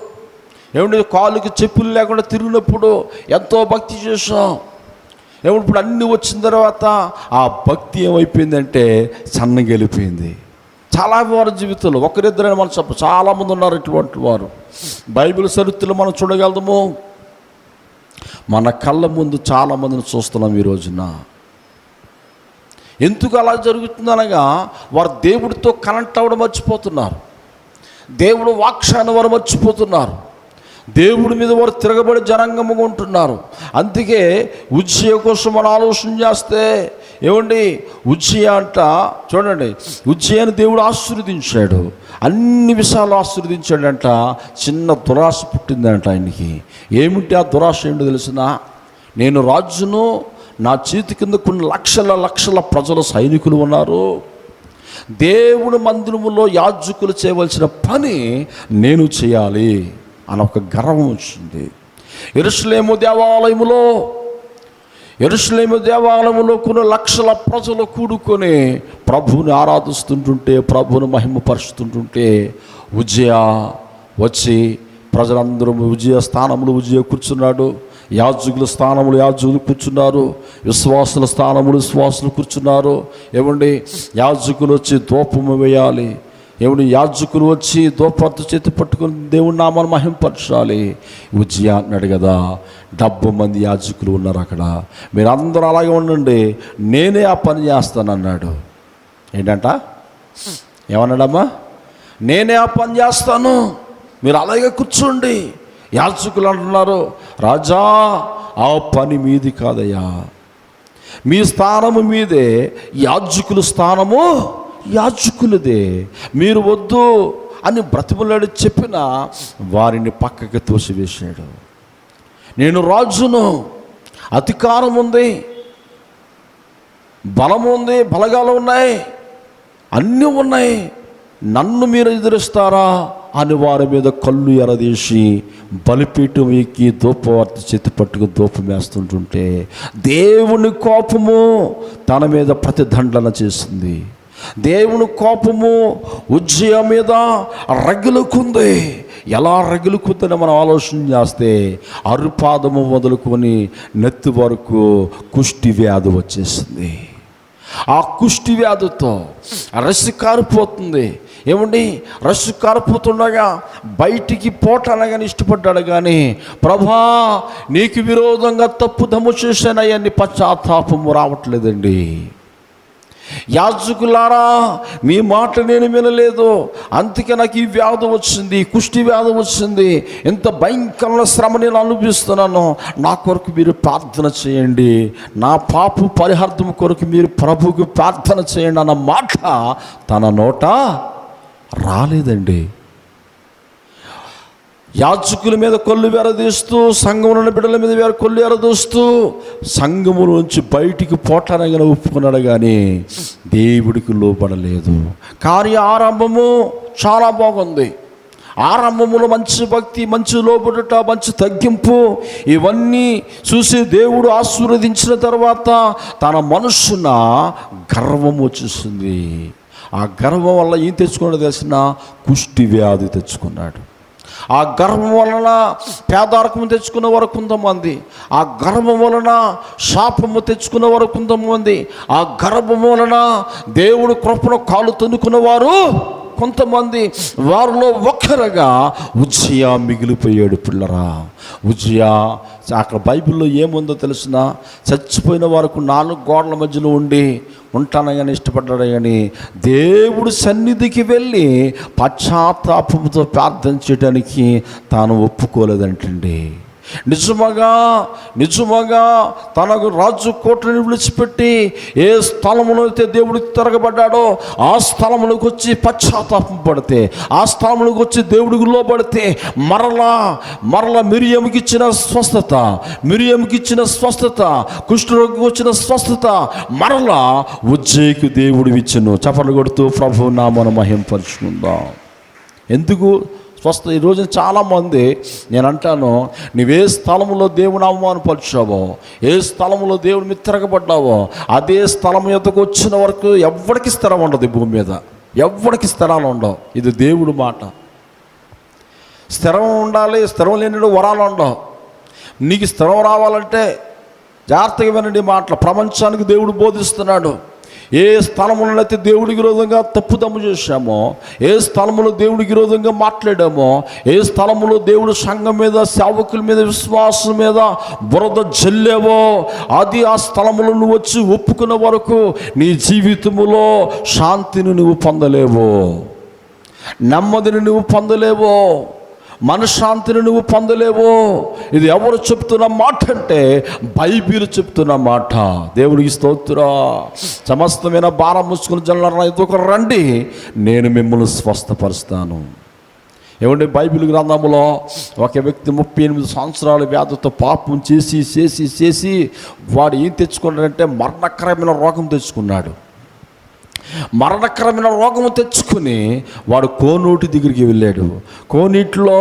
ఏమంటే కాలుకి చెప్పులు లేకుండా తిరిగినప్పుడు ఎంతో భక్తి చేసాం. ఏమంటే ఇప్పుడు అన్నీ వచ్చిన తర్వాత ఆ భక్తి ఏమైపోయిందంటే సన్నగెలిపోయింది. చాలా వారి జీవితంలో ఒకరిద్దరైనా మనం చెప్ప, చాలామంది ఉన్నారు ఇటువంటి వారు. బైబిల్ చరిత్రలో మనం చూడగలము. మన కళ్ళ ముందు చాలామందిని చూస్తున్నాం ఈ రోజున. ఎందుకు అలా జరుగుతుందనగా, వారు దేవుడితో కనెక్ట్ అవ్వడం మర్చిపోతున్నారు, దేవుడు వాక్యాన్ని వారు మర్చిపోతున్నారు. దేవుడి మీద వారు తిరగబడి జనాంగముగా ఉంటున్నారు. అందుకే ఉజ్జయ కోసం మనం ఆలోచన చేస్తే ఏమండి, ఉజ్జయ అంట చూడండి, ఉజ్జయని దేవుడు ఆశీర్వదించాడు, అన్ని విషయాలు ఆశీర్వదించాడంట. చిన్న దురాశ పుట్టిందంట ఆయనకి. ఏమిటి ఆ దురాశ ఏంటో తెలిసిన? నేను రాజును, నా చేతి కింద కొన్ని లక్షల లక్షల ప్రజల సైనికులు ఉన్నారు, దేవుని మందిరములో యాజకులు చేయవలసిన పని నేను చేయాలి అని ఒక గర్వం వచ్చింది. యెరూషలేము దేవాలయములో కొన్ని లక్షల ప్రజలు కూడుకొని ప్రభువుని ఆరాధిస్తుంటుంటే, ప్రభువుని మహిమపరుస్తుంటుంటే ఉజ్జయ వచ్చి ప్రజలందరూ ఉజ్జయ స్థానంలో ఉజ్జయ కూర్చున్నాడు, యాజకుల స్థానములు యాజకులు కూర్చున్నారు, విశ్వాసుల స్థానములు విశ్వాసులు కూర్చున్నారు. ఏమండి, యాజకులు వచ్చి ధూపము వేయాలి, ఏమండి, యాజకులు వచ్చి ధూపంతో చేతి పట్టుకుని దేవుని నామాన్ని మహింపరచాలి. ఉజ్జయ అన్నాడు కదా, 70 మంది యాజకులు ఉన్నారు అక్కడ, మీరు అందరూ అలాగే ఉండండి, నేనే ఆ పని చేస్తానన్నాడు. ఏంటంట, ఏమన్నాడమ్మా? నేనే ఆ పని చేస్తాను, మీరు అలాగే కూర్చోండి. యాజకులు అంటున్నారు, రాజా ఆ పని మీది కాదయ్యా, మీ స్థానము మీదే, యాజకుల స్థానము యాజకులదే, మీరు వద్దు అని బ్రతిమలాడి చెప్పిన వారిని పక్కకి తోసివేశాడు. నేను రాజును, అధికారం ఉంది, బలము ఉంది, బలగాలు ఉన్నాయి, అన్నీ ఉన్నాయి, నన్ను మీరు ఎదురిస్తారా అని వారి మీద కళ్ళు ఎరదీసి బలిపీఠం ఎక్కి ధూపవర్తి చేతి పట్టుకు ధూపం వేస్తుంటుంటే దేవుని కోపము తన మీద ప్రతిదండన చేసింది. దేవుని కోపము ఉజ్జయ మీద రగిలుకుంది. ఎలా రగిలుకుందని మనం ఆలోచన చేస్తే అరుపాదము మొదలుకొని నెత్తి వరకు కుష్టి వ్యాధి వచ్చేసింది. ఆ కుష్టి వ్యాధితో రస్సు కారిపోతుంది. ఏమండి, రస్సు కారిపోతుండగా బయటికి పోటానగానే ఇష్టపడ్డాడు, కానీ ప్రభా నీకు విరోధంగా తప్పుదమ్ము చేశానయ్యని పశ్చాత్తాపము రావట్లేదండి. యాజకులారా, మీ మాట నేను వినలేదు, అందుకే నాకు ఈ వ్యాధి వచ్చింది, కుష్టి వ్యాధి వచ్చింది, ఇంత భయంకరమైన శ్రమ నేను అనుభవిస్తున్నాను, నా కొరకు మీరు ప్రార్థన చేయండి, నా పాప పరిహార్థం కొరకు మీరు ప్రభువుకి ప్రార్థన చేయండి అన్న మాట తన నోట రాలేదండి. యాజకుల మీద కొల్లు ఎరదీస్తూ, సంఘమున బిడ్డల మీద కొల్లు ఎరదీస్తూ సంఘము నుంచి బయటికి పోటానగా ఒప్పుకున్నాడు, కానీ దేవుడికి లోబడలేదు. కార్య ఆరంభము చాలా బాగుంది. ఆరంభములో మంచి భక్తి, మంచి లోబడుట, మంచి తగ్గింపు, ఇవన్నీ చూసి దేవుడు ఆశీర్వదించిన తర్వాత తన మనస్సున గర్వం వచ్చేసింది. ఆ గర్వం వల్ల ఏం తెచ్చుకున్నాడో తెలిసిన? కుష్టి వ్యాధి తెచ్చుకున్నాడు. ఆ గర్వం వలన పేదార్కము తెచ్చుకున్న వారు కొంతమంది, ఆ గర్వం వలన శాపము తెచ్చుకున్న వారు కొంతమంది, ఆ గర్వం వలన దేవుడు కృపను కాలు తన్నుకున్న వారు కొంతమంది. వారిలో ఒక్కరుగా ఉజ్జయ మిగిలిపోయాడు. పిల్లరా, ఉజ్జయ అక్కడ బైబిల్లో ఏముందో తెలిసిన? చచ్చిపోయిన వారికి 4 గోడల మధ్యలో ఉంటానని ఇష్టపడ్డాడు, కానీ దేవుడు సన్నిధికి వెళ్ళి పశ్చాత్తాపంతో ప్రార్థన చేయడానికి తాను ఒప్పుకోలేదంటండి. నిజముగా తనకు రాజు కోటని విడిచిపెట్టి ఏ స్థలములో అయితే దేవుడు తిరగబడ్డాడో ఆ స్థలములకు వచ్చి పశ్చాత్తాపం పడితే, ఆ స్థలములకు వచ్చి దేవుడికి లోబడితే మరలా మిరియంకి ఇచ్చిన స్వస్థత, కుష్ఠరోగికి వచ్చిన స్వస్థత మరలా ఉజ్జయకు దేవుడు ఇచ్చెను. చప్పట్లు కొడుతూ ప్రభువు నామమును మహిమపరుచుకుందాం. ఎందుకు స్వస్థ? ఈ రోజున చాలామంది, నేను అంటాను, నువ్వే స్థలంలో దేవుని అవమానపరిచావో, ఏ స్థలంలో దేవుని మీద తిరగబడ్డావో, అదే స్థలం యొద్దకు వచ్చిన వరకు ఎవరికి స్థిరం ఉండదు. భూమి మీద ఎవరికి స్థిరాలు ఉండవు. ఇది దేవుడు మాట. స్థిరం ఉండాలి, స్థిరం లేని వరాలు ఉండవు. నీకు స్థిరం రావాలంటే జాగ్రత్తగా వినండి మాటలు. ప్రపంచానికి దేవుడు బోధిస్తున్నాడు. ఏ స్థలములో అయితే దేవుడికి విరోధంగా తప్పుదమ్ము చేశామో, ఏ స్థలములో దేవుడికి విరోధంగా మాట్లాడామో, ఏ స్థలములో దేవుడు సంఘం మీద, సేవకుల మీద, విశ్వాసం మీద బురద జల్లేవో, అది ఆ స్థలములో నువ్వు వచ్చి ఒప్పుకున్న వరకు నీ జీవితములో శాంతిని నువ్వు పొందలేవు, నెమ్మదిని నువ్వు పొందలేవు. మనశ్శాంతిని నువ్వు పొందలేవు. ఇది ఎవరు చెప్తున్న మాట అంటే బైబిల్ చెప్తున్న మాట. దేవుడికి స్తోత్రం. సమస్తమైన భారం ముసుకుని జనులారా ఎదుకు రండి, నేను మిమ్మల్ని స్వస్థపరుస్తాను. ఏమంటే బైబిల్ గ్రంథంలో ఒక వ్యక్తి 38 సంవత్సరాల వ్యాధితో పాపం చేసి చేసి చేసి వాడు ఏం తెచ్చుకున్నాడంటే మరణకరమైన రోగం తెచ్చుకున్నాడు. మరణకరమైన రోగము తెచ్చుకుని వాడు కోనూటి దగ్గరికి వెళ్ళాడు. కోనీటిలో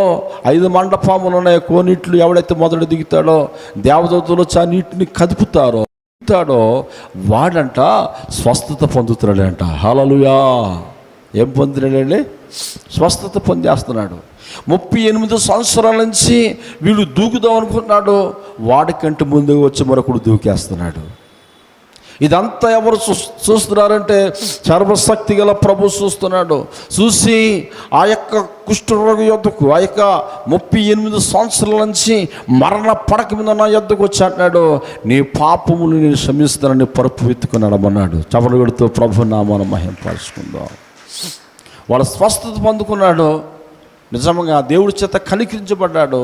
5 మండపాములు ఉన్నాయి. కోనీటిలో ఎవడైతే మొదట దిగుతాడో దేవదూతలు వచ్చి ఆ నీటిని కదుపుతారో వాడంట స్వస్థత పొందుతున్నాడంట. హల్లెలూయా. ఏం పొందినాడండి? స్వస్థత పొందేస్తున్నాడు. 38 సంవత్సరాల నుంచి వీడు దూకుదాం అనుకున్నాడు, వాడికంటే ముందుగా వచ్చి మరొకడు దూకేస్తున్నాడు. ఇదంతా ఎవరు చూస్తున్నారంటే సర్వశక్తి గల ప్రభు చూస్తున్నాడు. చూసి ఆ యొక్క కుష్ఠరోగ యొద్దకు, ఆ యొక్క 38 సంవత్సరాల నుంచి మరణ పడక మీద నా యొద్దకు వచ్చి అంటున్నాడు, నీ పాపములు నేను క్షమిస్తానని పరుపు వెతుకున్నాడు అన్నాడు. చపలు కొడుతూ ప్రభు నామాన్ని మహింపరుచుకుందాం. వాడు స్వస్థత పొందుకున్నాడు. నిజంగా దేవుడి చేత కనికరించబడ్డాడు.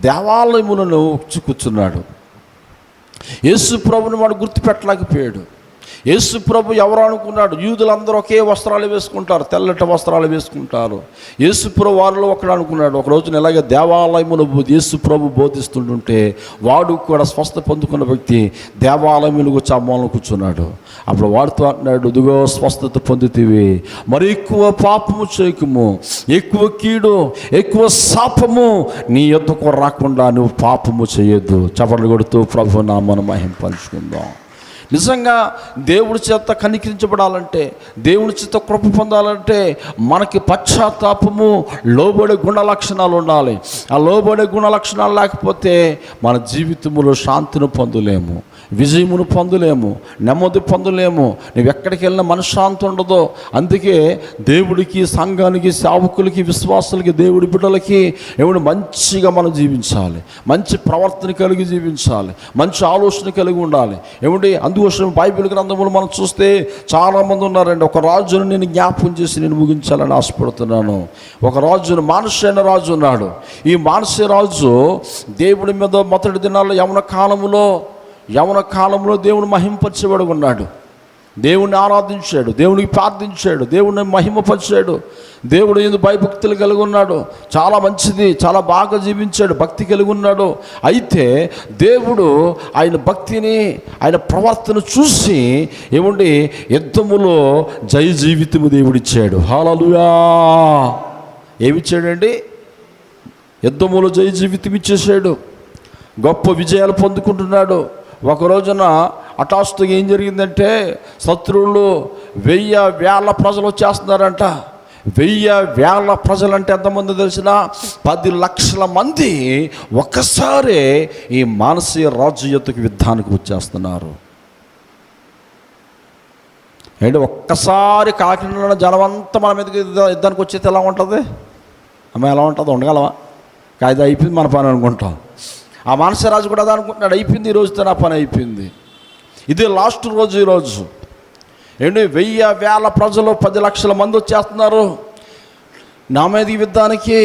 దేవాలయములను కూర్చున్నాడు. యేసు ప్రభుని వాడు గుర్తుపెట్టలేకపోయాడు. యేసు ప్రభు ఎవరు అనుకున్నాడు? యూదులందరూ ఒకే వస్త్రాలు వేసుకుంటారు, తెల్లటి వస్త్రాలు వేసుకుంటారు. యేసు ప్రభు వారిలో ఒకడు అనుకున్నాడు. ఒక రోజున ఇలాగే దేవాలయములు యేసు ప్రభు బోధిస్తుంటుంటే వాడు కూడా స్వస్థ పొందుకున్న వ్యక్తి దేవాలయములు వచ్చి ఆ మూలను కూర్చున్నాడు. అప్పుడు వాడితో అంటున్నాడు, ఇదిగో స్వస్థత పొందుతీవి, మరి ఎక్కువ పాపము చేయకము, ఎక్కువ కీడు, ఎక్కువ శాపము నీ యొద్దకు రాకుండా నువ్వు పాపము చేయొద్దు. చపట్లు కొడుతూ ప్రభు నామమును మహింపరుచుకుందాం. నిజంగా దేవుడి చేత కనికరించబడాలంటే, దేవుడి చేత కృప పొందాలంటే మనకి పశ్చాత్తాపము, లోబడే గుణ లక్షణాలు ఉండాలి. ఆ లోబడే గుణ లక్షణాలు లేకపోతే మన జీవితంలో శాంతిని పొందలేము, విజయమును పొందలేము, నెమ్మది పొందలేము. నువ్వు ఎక్కడికి వెళ్ళినా మనశ్శాంతి ఉండదు. అందుకే దేవుడికి, సంఘానికి, సేవకులకి, విశ్వాసులకి, దేవుడి బిడ్డలకి ఏమిటి మంచిగా మనం జీవించాలి, మంచి ప్రవర్తన కలిగి జీవించాలి, మంచి ఆలోచన కలిగి ఉండాలి. ఏమిటి అందుకోసం బైబిల్ గ్రంథములు మనం చూస్తే చాలామంది ఉన్నారండి. ఒక రాజును నేను జ్ఞాపకం చేసి నేను ముగించాలని ఆశపడుతున్నాను. ఒక రాజును, మానసైన రాజు ఉన్నాడు. ఈ మానసే రాజు దేవుడి మీద మొదటి దినాల్లో యవన కాలంలో దేవుని మహిమపరిచేవాడు ఉన్నాడు. దేవుణ్ణి ఆరాధించాడు, దేవునికి ప్రార్థించాడు, దేవుడిని మహిమపరిచాడు. దేవుడు ఎందుకు భయభక్తులు కలిగి ఉన్నాడు. చాలా మంచిది, చాలా బాగా జీవించాడు, భక్తి కలిగి ఉన్నాడు. అయితే దేవుడు ఆయన భక్తిని, ఆయన ప్రవర్తన చూసి ఏమండి యుద్ధములో జయ జీవితము దేవుడిచ్చాడు. హల్లెలూయా. ఏమిచ్చాడండి? యుద్ధములో జయ జీవితం ఇచ్చేసాడు. గొప్ప విజయాలు పొందుకుంటున్నాడు. ఒక రోజున హఠాత్తుగా ఏం జరిగిందంటే శత్రువులు 1000 ప్రజలు వచ్చేస్తున్నారంట. 1000 ప్రజలు అంటే ఎంతమంది తెలిసిన 10 లక్షల మంది ఒక్కసారి ఈ మానసీయ రాజు యొద్దకు యుద్ధానికి వచ్చేస్తున్నారు. ఏంటి ఒక్కసారి కాకినాడ జనమంతా మన మీదకి యుద్ధానికి వచ్చేది ఎలా ఉంటుంది? అమ్మ ఎలా ఉంటుంది? ఉండగలవా? కాయిదా అయిపోయింది మన పని అనుకుంటాం. ఆ మానసరాజు కూడా అదే అనుకుంటున్నాడు, అయిపోయింది ఈరోజుతో నా పని అయిపోయింది, ఇదే లాస్ట్ రోజు ఈరోజు. ఏంటి 1000 ప్రజలు 10 లక్షల మంది వచ్చేస్తున్నారు నా మీదకి యుద్ధానికి.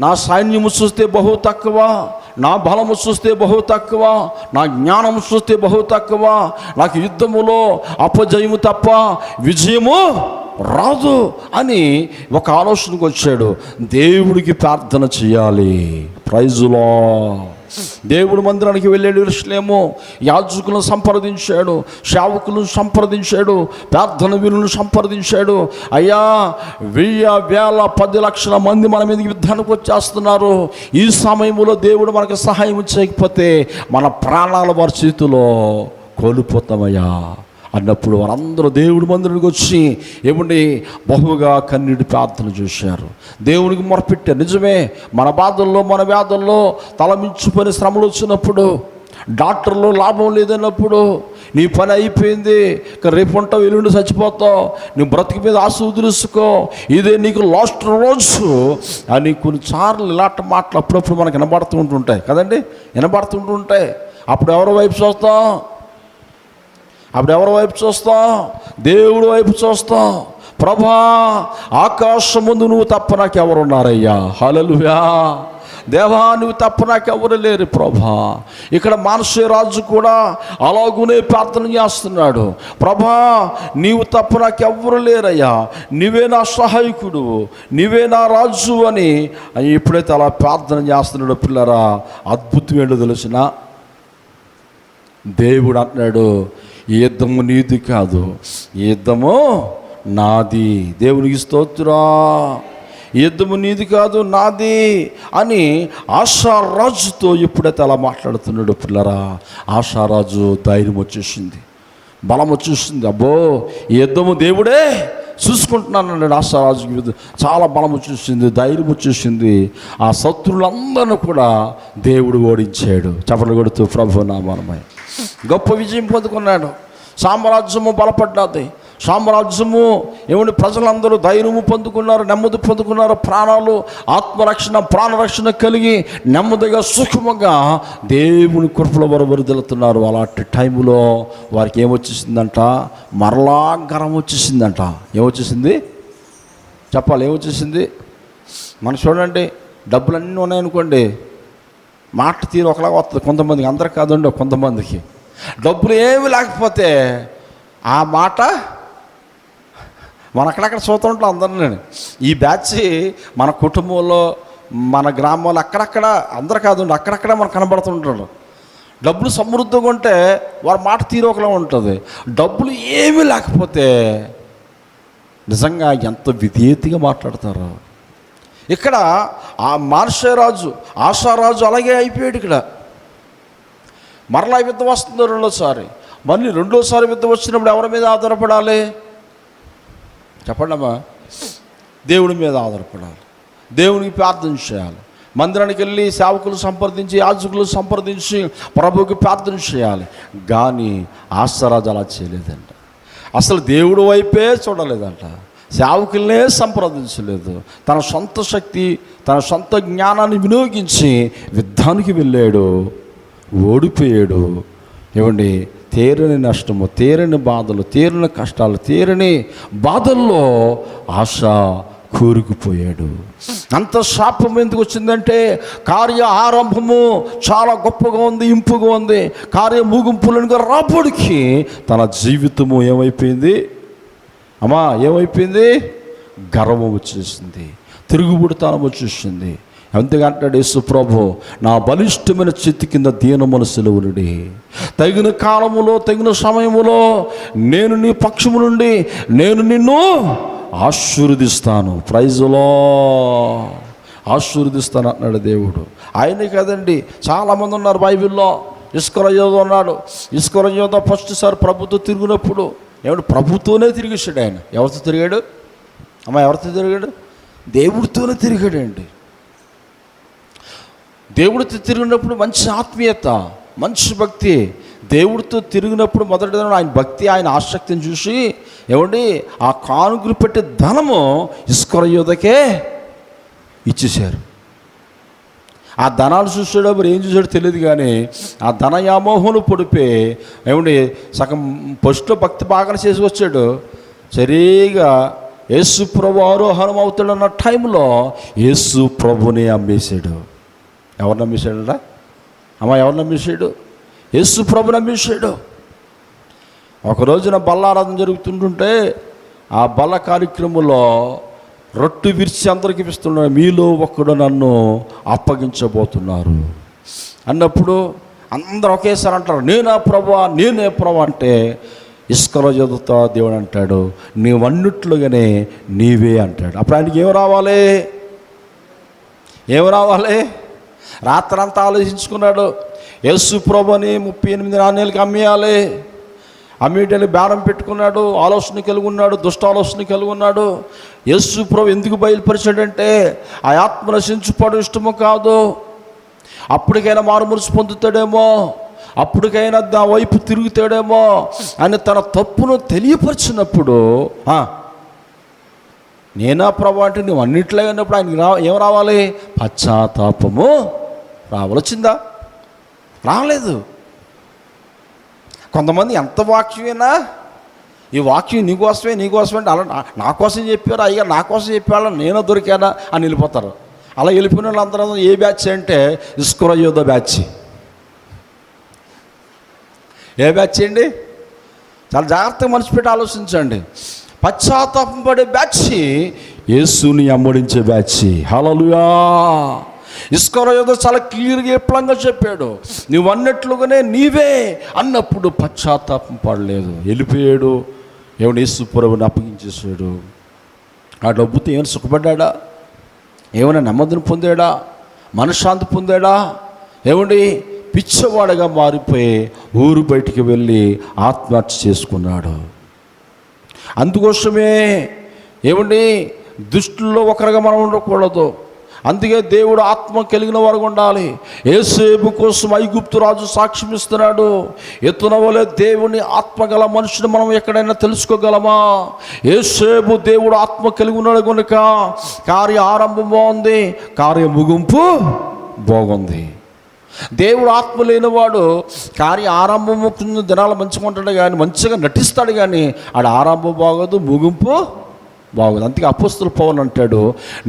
నా సైన్యము చూస్తే బహు తక్కువ, నా బలము చూస్తే బహు తక్కువ, నా జ్ఞానము చూస్తే బహు తక్కువ, నాకు యుద్ధములో అపజయము తప్ప విజయము రాదు అని ఒక ఆలోచనకు వచ్చాడు. దేవుడికి ప్రార్థన చేయాలి. ప్రైజులో దేవుడు మందిరానికి వెళ్ళాడు. యెరూషలేము యాజకులను సంప్రదించాడు, సేవకులను సంప్రదించాడు, ప్రార్థన వీరులను సంప్రదించాడు. అయ్యా 1000 10 లక్షల మంది మన మీదకి యుద్ధానికి వచ్చేస్తున్నారు. ఈ సమయంలో దేవుడు మనకు సహాయం చేయకపోతే మన ప్రాణాల వారి చేతిలో కోల్పోతామయ్యా అన్నప్పుడు వారందరూ దేవుడి మందిరానికి వచ్చి ఏమండి బహుగా కన్నీటి ప్రార్థన చేశారు, దేవునికి మొరపెట్టారు. నిజమే, మన బాధల్లో, మన వ్యాధుల్లో తలమించుకొని శ్రమలు వచ్చినప్పుడు, డాక్టర్లో లాభం లేదన్నప్పుడు, నీ పని అయిపోయింది, రేపు ఉంటావు, ఎల్లుండి చచ్చిపోతావు, నీ బ్రతికి మీద ఆశ వదిలేసుకో, ఇదే నీకు లాస్ట్ రోజు అని కొన్నిసార్లు ఇలాంటి మాటలు అప్పుడప్పుడు మనకు వినబడుతుంటుంటాయి కదండి, వినబడుతుంటుంటాయి. అప్పుడు ఎవరి వైపు చూస్తాం? దేవుడి వైపు చూస్తాం. ప్రభా, ఆకాశం ముందు నువ్వు తప్ప నాకెవరున్నారయ్యా? హల్లెలూయా. దేవా నువ్వు తప్ప నాకెవరు లేరు ప్రభా. ఇక్కడ మనషే రాజు కూడా అలాగునే ప్రార్థన చేస్తున్నాడు. ప్రభా నీవు తప్ప నాకెవ్వరు లేరయ్యా, నీవే నా సహాయకుడు, నీవే నా రాజు అని ఎప్పుడైతే అలా ప్రార్థన చేస్తున్నాడో పిల్లరా, అద్భుతం ఏంటో తెలిసిన, దేవుడు అంటున్నాడు ఈ యుద్ధము నీది కాదు, ఈ యుద్ధము నాది. దేవునికి స్తోత్రం. ఈ యుద్ధము నీది కాదు నాది అని ఆశారాజుతో ఎప్పుడైతే అలా మాట్లాడుతున్నాడు పిల్లరా, ఆశారాజు ధైర్యం వచ్చేసింది, బలం వచ్చేసింది. అబ్బో ఈ యుద్ధము దేవుడే చూసుకుంటున్నాను ఆశారాజుకి చాలా బలం వచ్చేసింది, ధైర్యం వచ్చేసింది. ఆ శత్రువులందరినీ కూడా దేవుడు ఓడించాడు. చప్పట్లు కొడుతూ ప్రభు నామమై గొప్ప విజయం పొందుకున్నాడు. సామ్రాజ్యము బలపడ్డది. సామ్రాజ్యము ఏమంటే ప్రజలందరూ ధైర్యము పొందుకున్నారు, నెమ్మది పొందుకున్నారు, ప్రాణాలు ఆత్మరక్షణ ప్రాణరక్షణ కలిగి నెమ్మదిగా సుఖముగా దేవుని కృపలో వరవరుదలుతున్నారు. అలాంటి టైంలో వారికి ఏమొచ్చేసిందంట, మరలా గరం వచ్చేసిందంట. ఏమొచ్చేసింది చెప్పాలి, ఏమొచ్చేసింది? మనం చూడండి, డబ్బులన్నీ ఉన్నాయనుకోండి, మాట తీరు ఒకలాగా వస్తుంది కొంతమందికి, అందరికి కాదండి కొంతమందికి. డబ్బులు ఏమి లేకపోతే ఆ మాట మన అక్కడక్కడ చూస్తుంటాం అందరినీ. ఈ బ్యాచ్ మన కుటుంబంలో మన గ్రామంలో అక్కడక్కడ అందరు కాదండి, అక్కడక్కడ మనకు కనబడుతుంటాడు. డబ్బులు సమృద్ధిగా ఉంటే వారి మాట తీరు ఒకలా ఉంటుంది. డబ్బులు ఏమీ లేకపోతే నిజంగా ఎంత విధేయతగా మాట్లాడతారు. ఇక్కడ ఆ మనషే రాజు ఆశారాజు అలాగే అయిపోయాడు. ఇక్కడ మరలా యుద్ధం వస్తుంది రెండోసారి. మళ్ళీ రెండోసారి యుద్ధం వచ్చినప్పుడు ఎవరి మీద ఆధారపడాలి చెప్పండి అమ్మా? దేవుడి మీద ఆధారపడాలి, దేవునికి ప్రార్థన చేయాలి, మందిరానికి వెళ్ళి సేవకులు సంప్రదించి యాజకులు సంప్రదించి ప్రభువుకి ప్రార్థన చేయాలి. కానీ ఆశారాజు అలా చేయలేదంట. అసలు దేవుడు వైపే చూడలేదంట, సేవకులనే సంప్రదించలేదు. తన సొంత శక్తి తన సొంత జ్ఞానాన్ని వినియోగించి యుద్ధానికి వెళ్ళాడు, ఓడిపోయాడు. ఏమండి, తీరని నష్టము, తీరని బాధలు, తీరని కష్టాలు, తీరని బాధల్లో ఆశ కూరుకుపోయాడు. అంత శాపం ఎందుకు వచ్చిందంటే కార్య ఆరంభము చాలా గొప్పగా ఉంది, ఇంపుగా ఉంది. కార్య ముగింపులను రాబడికి తన జీవితము ఏమైపోయింది అమ్మా, ఏమైపోయింది? గర్వం వచ్చేసింది, తిరుగుబడితనం వచ్చేసింది. అంతేకంటాడు యేసు ప్రభు, నా బలిష్టమైన చేతి కింద దీన మనసులో ఉండి తగిన కాలములో తగిన సమయములో నేను నీ పక్షము నుండి నేను నిన్ను ఆశీర్వదిస్తాను. ప్రైజులో ఆశీర్వదిస్తాను అంటున్నాడు దేవుడు. ఆయనే కదండి, చాలామంది ఉన్నారు బైబిల్లో. ఇస్కరయోధ ఉన్నాడు. ఇస్కరయోధ ఫస్ట్ సారి ప్రభుతో తిరిగినప్పుడు ఏమంటే ప్రభుతోనే తిరిగేశాడు ఆయన. ఎవరితో తిరిగాడు అమ్మ? ఎవరితో తిరిగాడు? దేవుడితోనే తిరిగాడండి. దేవుడితో తిరిగినప్పుడు మంచి ఆత్మీయత, మంచి భక్తి. దేవుడితో తిరిగినప్పుడు మొదటిగా ఆయన భక్తి, ఆయన ఆసక్తిని చూసి ఏమండి ఆ కానుకలు పెట్టే ధనము ఇస్కరయోధకే ఇచ్చేశారు. ఆ ధనాలు చూసేటప్పుడు ఏం చూసాడో తెలియదు, కానీ ఆ ధన వ్యామోహంలో పడిపోయి ఏమండి సగం ఫస్ట్లో భక్తి బాగా చేసుకొచ్చాడు. సరిగా యేసు ప్రభు ఆరోహణం అవుతాడన్న టైంలో యేసు ప్రభుని అమ్మేశాడు. ఎవరు నమ్మేశాడట అమ్మ? ఎవరు నమ్మేశాడు? యేసు ప్రభు నమ్మేశాడు. ఒక రోజున బల్లారాధన జరుగుతుంటుంటే ఆ బల్ల కార్యక్రమంలో రొట్టె విరిచి అందరికి ఇస్తున్నాడు. మీలో ఒక్కడు నన్ను అప్పగించబోతున్నారు అన్నప్పుడు అందరూ ఒకేసారి అంటారు, నేనా ప్రభువా, నేనే ప్రభు అంటే ఇస్కరయోధతో దేవుడు అంటాడు, నీవన్నిట్లుగానే నీవే అంటాడు. అప్పుడు ఆయనకి ఏం రావాలి? ఏం రావాలి? రాత్రంతా ఆలోచించుకున్నాడు. యేసు ప్రభుని 38 నాణేలకి అమ్మేయాలి, అమ్మేటని బేరం పెట్టుకున్నాడు. ఆలోచన కలిగి ఉన్నాడు, దుష్ట ఆలోచన కలిగి ఉన్నాడు. యేసు ప్రభు ఎందుకు బయలుపరిచాడంటే ఆ ఆత్మ నశించుకోవడం ఇష్టము కాదు, అప్పటికైనా మారుమనసు పొందుతాడేమో, అప్పటికైనా దా వైపు తిరుగుతాడేమో అని తన తప్పును తెలియపరిచినప్పుడు నేనా ప్రభు అంటే నువ్వు అన్నిట్లో అన్నప్పుడు ఆయనకి ఏం రావాలి? పశ్చాత్తాపము రావాల్సిందా? రాలేదు. కొంతమంది ఎంత వాక్యమైనా ఈ వాక్యం నీకోసమే అంటే అలా నా కోసం చెప్పారు, అయ్యా నా కోసం చెప్పాను, నేను దొరికానా అని వెళ్ళిపోతారు. అలా వెళ్ళిపోయిన వాళ్ళందరూ ఏ బ్యాచ్ అంటే ఇస్కరయోధ బ్యాచ్. ఏ బ్యాచ్ అండి? చాలా జాగ్రత్తగా మనసు పెట్టి ఆలోచించండి. పశ్చాత్తాపం పడే బ్యాచ్ యేసుని అమ్మడించే బ్యాచ్. హల్లెలూయా. ఇస్కరయోధ చాలా క్లియర్గా ఎప్పుడంగా చెప్పాడు, నువ్వు అన్నట్లుగానే నీవే అన్నప్పుడు పశ్చాత్తాపం పడలేదు, వెళ్ళిపోయాడు. ఏమన్నా యేసు ప్రభువుని అప్పగించేసాడు. ఆ డబ్బుతో ఏమైనా సుఖపడ్డా? ఏమైనా నెమ్మదిని పొందాడా? మనశ్శాంతి పొందాడా? ఏమండి, పిచ్చవాడగా మారిపోయి ఊరు బయటికి వెళ్ళి ఆత్మహత్య చేసుకున్నాడు. అందుకోసమే ఏమండి, దుష్టుల్లో ఒకరిగా మనం ఉండకూడదు. అందుకే దేవుడు ఆత్మ కలిగిన వారు ఉండాలి. యేసేపు కోసం ఐగుప్తు రాజు సాక్ష్యం ఇస్తున్నాడు. ఎత్తున వలె దేవుని ఆత్మ గల మనుషుని మనం ఎక్కడైనా తెలుసుకోగలమా? యేసేపు దేవుడు ఆత్మ కలిగి ఉన్నాడు కనుక కార్య ఆరంభం బాగుంది, కార్య ముగింపు బాగుంది. దేవుడు ఆత్మ లేనివాడు కార్య ఆరంభం దినాలు మంచిగా ఉంటాడు కానీ, మంచిగా నటిస్తాడు కానీ ఆడ ఆరంభం బాగోదు, ముగింపు బాగోదు. అందుకే అపోస్తలుడు పౌలు అంటాడు,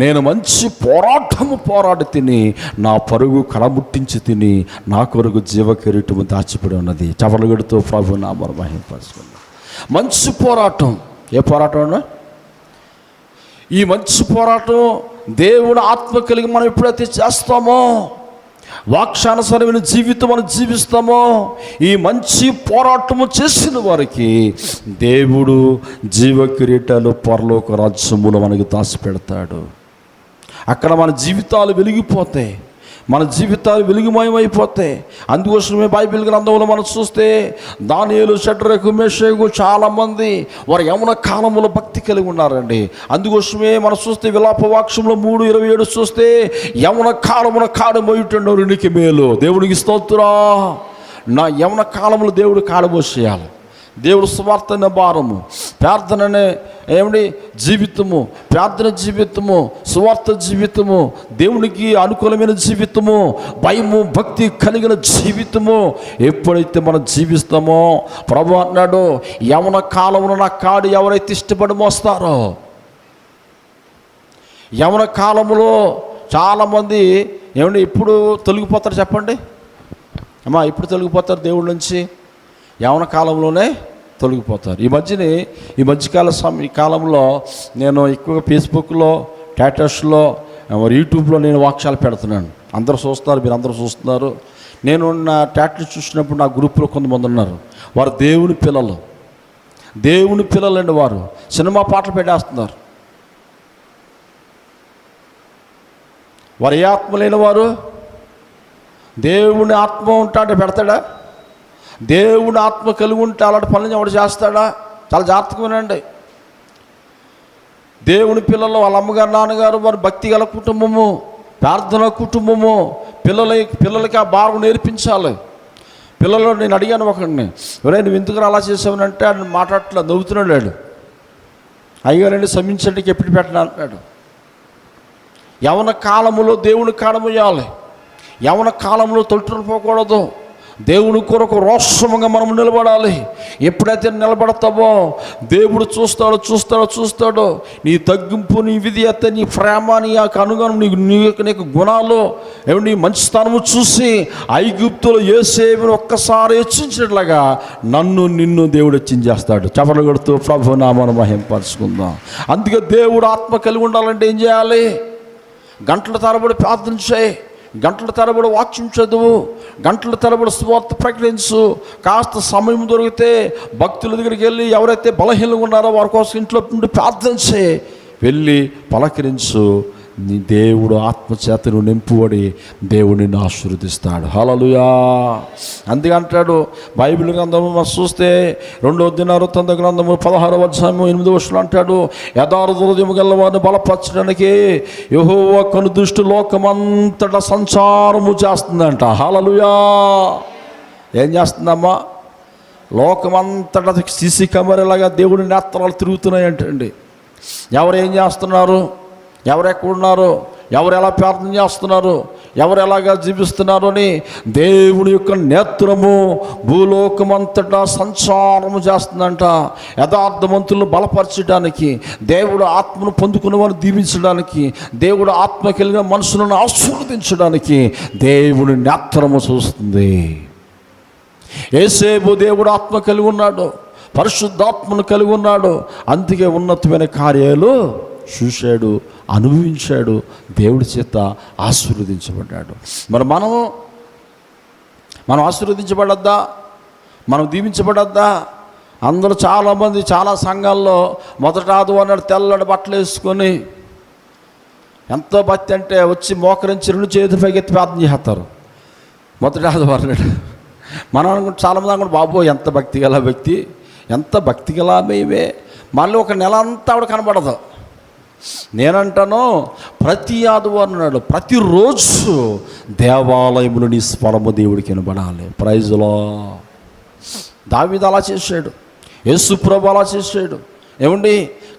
నేను మంచి పోరాడి తిని నా పరుగు కడముట్టించి తిని నా కొరకు జీవ కిరీటము దాచిపడి ఉన్నది. చవలగడుతో ప్రభు నామమును మహిమపరచుకున్నాను. మంచి పోరాటం. ఏ పోరాటం? ఈ మంచి పోరాటం దేవుడు ఆత్మ కలిగి మనం ఎప్పుడైతే చేస్తామో, వాక్యానుసారమైన జీవితం మనం జీవిస్తామో, ఈ మంచి పోరాటము చేసిన వారికి దేవుడు జీవ కిరీటాలు పరలోక రాజ్యములో మనకి దాచిపెడతాడు. అక్కడ మన జీవితాలు వెలిగిపోతాయి, మన జీవితాలు వెలుగుమయమైపోతాయి. అందుకోసమే బైబిల్ గ్రంథంలో మనం చూస్తే దానియేలు, షడ్రకు, మేషకు చాలామంది వారు యవ్వన కాలంలో భక్తి కలిగి ఉన్నారండి. అందుకోసమే మనం చూస్తే విలాప వాక్యంలో 3:27 చూస్తే యవ్వన కాలమున కాడమోయుటండు నీకు మేలు. దేవునికి స్తోత్రం. నా యవ్వన కాలంలో దేవుడు కాడమోసేయాలి. దేవుడు సువార్తనే భారము, ప్రార్థననే ఏమిటి జీవితము, ప్రార్థన జీవితము, సువార్త జీవితము, దేవునికి అనుకూలమైన జీవితము, భయము భక్తి కలిగిన జీవితము ఎప్పుడైతే మనం జీవిస్తామో, ప్రభు అన్నాడు, యవ్వన కాలంలో నా కాడు ఎవరైతే ఇష్టపడి మోస్తారో. యవ్వన కాలంలో చాలామంది ఏమండి ఇప్పుడు తొలగిపోతారు చెప్పండి అమ్మా, ఇప్పుడు తొలగిపోతారు దేవుడి నుంచి, యవ్వన కాలంలోనే తొలగిపోతారు. ఈ కాలంలో నేను ఎక్కువగా ఫేస్బుక్లో, స్టేటస్లో, యూట్యూబ్లో నేను వాక్యాలు పెడుతున్నాను. అందరూ చూస్తున్నారు, మీరు అందరూ చూస్తున్నారు. నేను నా స్టేటస్ చూసినప్పుడు నా గ్రూప్లో కొంతమంది ఉన్నారు, వారు దేవుని పిల్లలండి. వారు సినిమా పాటలు పెట్టేస్తున్నారు. వారు ఏ ఆత్మ లేని వారు? దేవుని ఆత్మ ఉంటాడే పెడతాడా? దేవుని ఆత్మ కలిగి ఉంటే అలాంటి పనులు ఎవడు చేస్తాడా? చాలా జాగ్రత్తగా వినండి. దేవుని పిల్లలు, వాళ్ళ అమ్మగారు, నాన్నగారు, వారి భక్తి గల కుటుంబము, ప్రార్థన కుటుంబము, పిల్లలకి ఆ భారం నేర్పించాలి. పిల్లలు, నేను అడిగాను ఒకడిని, ఎవరైనా నువ్వు ఎందుకు అలా చేసావనంటే ఆయన మాట్లాడట్లా, నవ్వుతున్నాడు. అయ్యారండి శ్రమించండి, ఎప్పుడు పెట్టను అంటున్నాడు. యవ్వన కాలములో దేవుని కాడమయ్యాలి. యవ్వన కాలంలో తొట్టుపోకూడదు. దేవుని కొరకు రోషముగా మనం నిలబడాలి. ఎప్పుడైతే నిలబడతావో దేవుడు చూస్తాడో నీ తగ్గింపు, నీ విధేయత, నీ ప్రేమ, నీ అనుగుణం, నీకు గుణాలు, నీ మంచి స్థానము చూసి ఐగుప్తులో యోసేపును ఒక్కసారి హెచ్చించినట్లుగా నిన్ను దేవుడు హెచ్చించేస్తాడు. చపలు కొడుతూ ప్రభు నామమును మహిమపరచుకుందాం. అందుకే దేవుడు ఆత్మ కలిగి ఉండాలంటే ఏం చేయాలి? గంటల తరబడి ప్రార్థన చేయి, గంటల తరబడి వాక్యం చదువు, గంటల తరబడి సువార్త ప్రకటించు. కాస్త సమయం దొరికితే భక్తుల దగ్గరికి వెళ్ళి ఎవరైతే బలహీనంగా ఉన్నారో వారి కోసం ఇంట్లో నుండి ప్రార్థన చేయి, వెళ్ళి పలకరించు. నీ దేవుడు ఆత్మచేతను నింపుబడి దేవుడు నిన్ను ఆశీర్వదిస్తాడు. హల్లెలూయా. అందుకంటాడు బైబిల్ గ్రంథము మనం చూస్తే 2వ దినవృత్తాంత గ్రంథము 16వ అధ్యాయము 8వ వచనం అంటాడు, యథార్థ హృదయము గల వారిని బలపరచడానికి యెహోవా కనుదృష్టి లోకమంతటా సంచారము చేస్తుందంట. హల్లెలూయా. ఏం చేస్తుందమ్మా? లోకమంతటా సీసీ కెమెరాలాగా దేవుడి నేత్రాలు తిరుగుతున్నాయంటండి. ఎవరు ఏం చేస్తున్నారు, ఎవరు ఎక్కడున్నారు, ఎవరు ఎలా ప్రార్థన చేస్తున్నారు, ఎవరు ఎలాగా జీవిస్తున్నారు అని దేవుని యొక్క నేత్రము భూలోకమంతటా సంచారము చేస్తుందంట. యథార్థవంతులను బలపరచడానికి, దేవుడు ఆత్మను పొందుకున్న వారిని దీవించడానికి, దేవుడు ఆత్మ కలిగిన మనుషులను ఆశీర్వదించడానికి దేవుని నేత్రము చూస్తుంది. యేసేపు దేవుడు ఆత్మ కలిగి ఉన్నాడు, పరిశుద్ధాత్మను కలిగి ఉన్నాడు, అందుకే ఉన్నతమైన కార్యాలు చూశాడు, అనుభవించాడు, దేవుడి చేత ఆశీర్వదించబడ్డాడు. మరి మనం ఆశీర్వదించబడద్దా? మనం దీవించబడద్దా? అందరూ చాలామంది చాలా సంఘాల్లో మొదటి ఆదివారం తెల్లటి బట్టలు వేసుకొని ఎంతో భక్తి అంటే వచ్చి మోకరించి 2 చేతులు పైకెత్తి ప్రార్థన చేస్తారు మొదటి ఆదివారం. మనం అనుకుంటే చాలామంది అనుకుంటే బాబో ఎంత భక్తి గల వ్యక్తి, ఎంత భక్తి గల మేమే. మళ్ళీ ఒక నెల అంతా ఆవిడ కనబడదు. నేనంటాను ప్రతి ఆదివారం నాడు ప్రతిరోజు దేవాలయములు నీ స్వరము దేవుడికి వినబడాలి. ప్రైజ్లో దావీదు అలా చేశాడు, యేసు ప్రభు అలా చేశాడు. ఏమండి,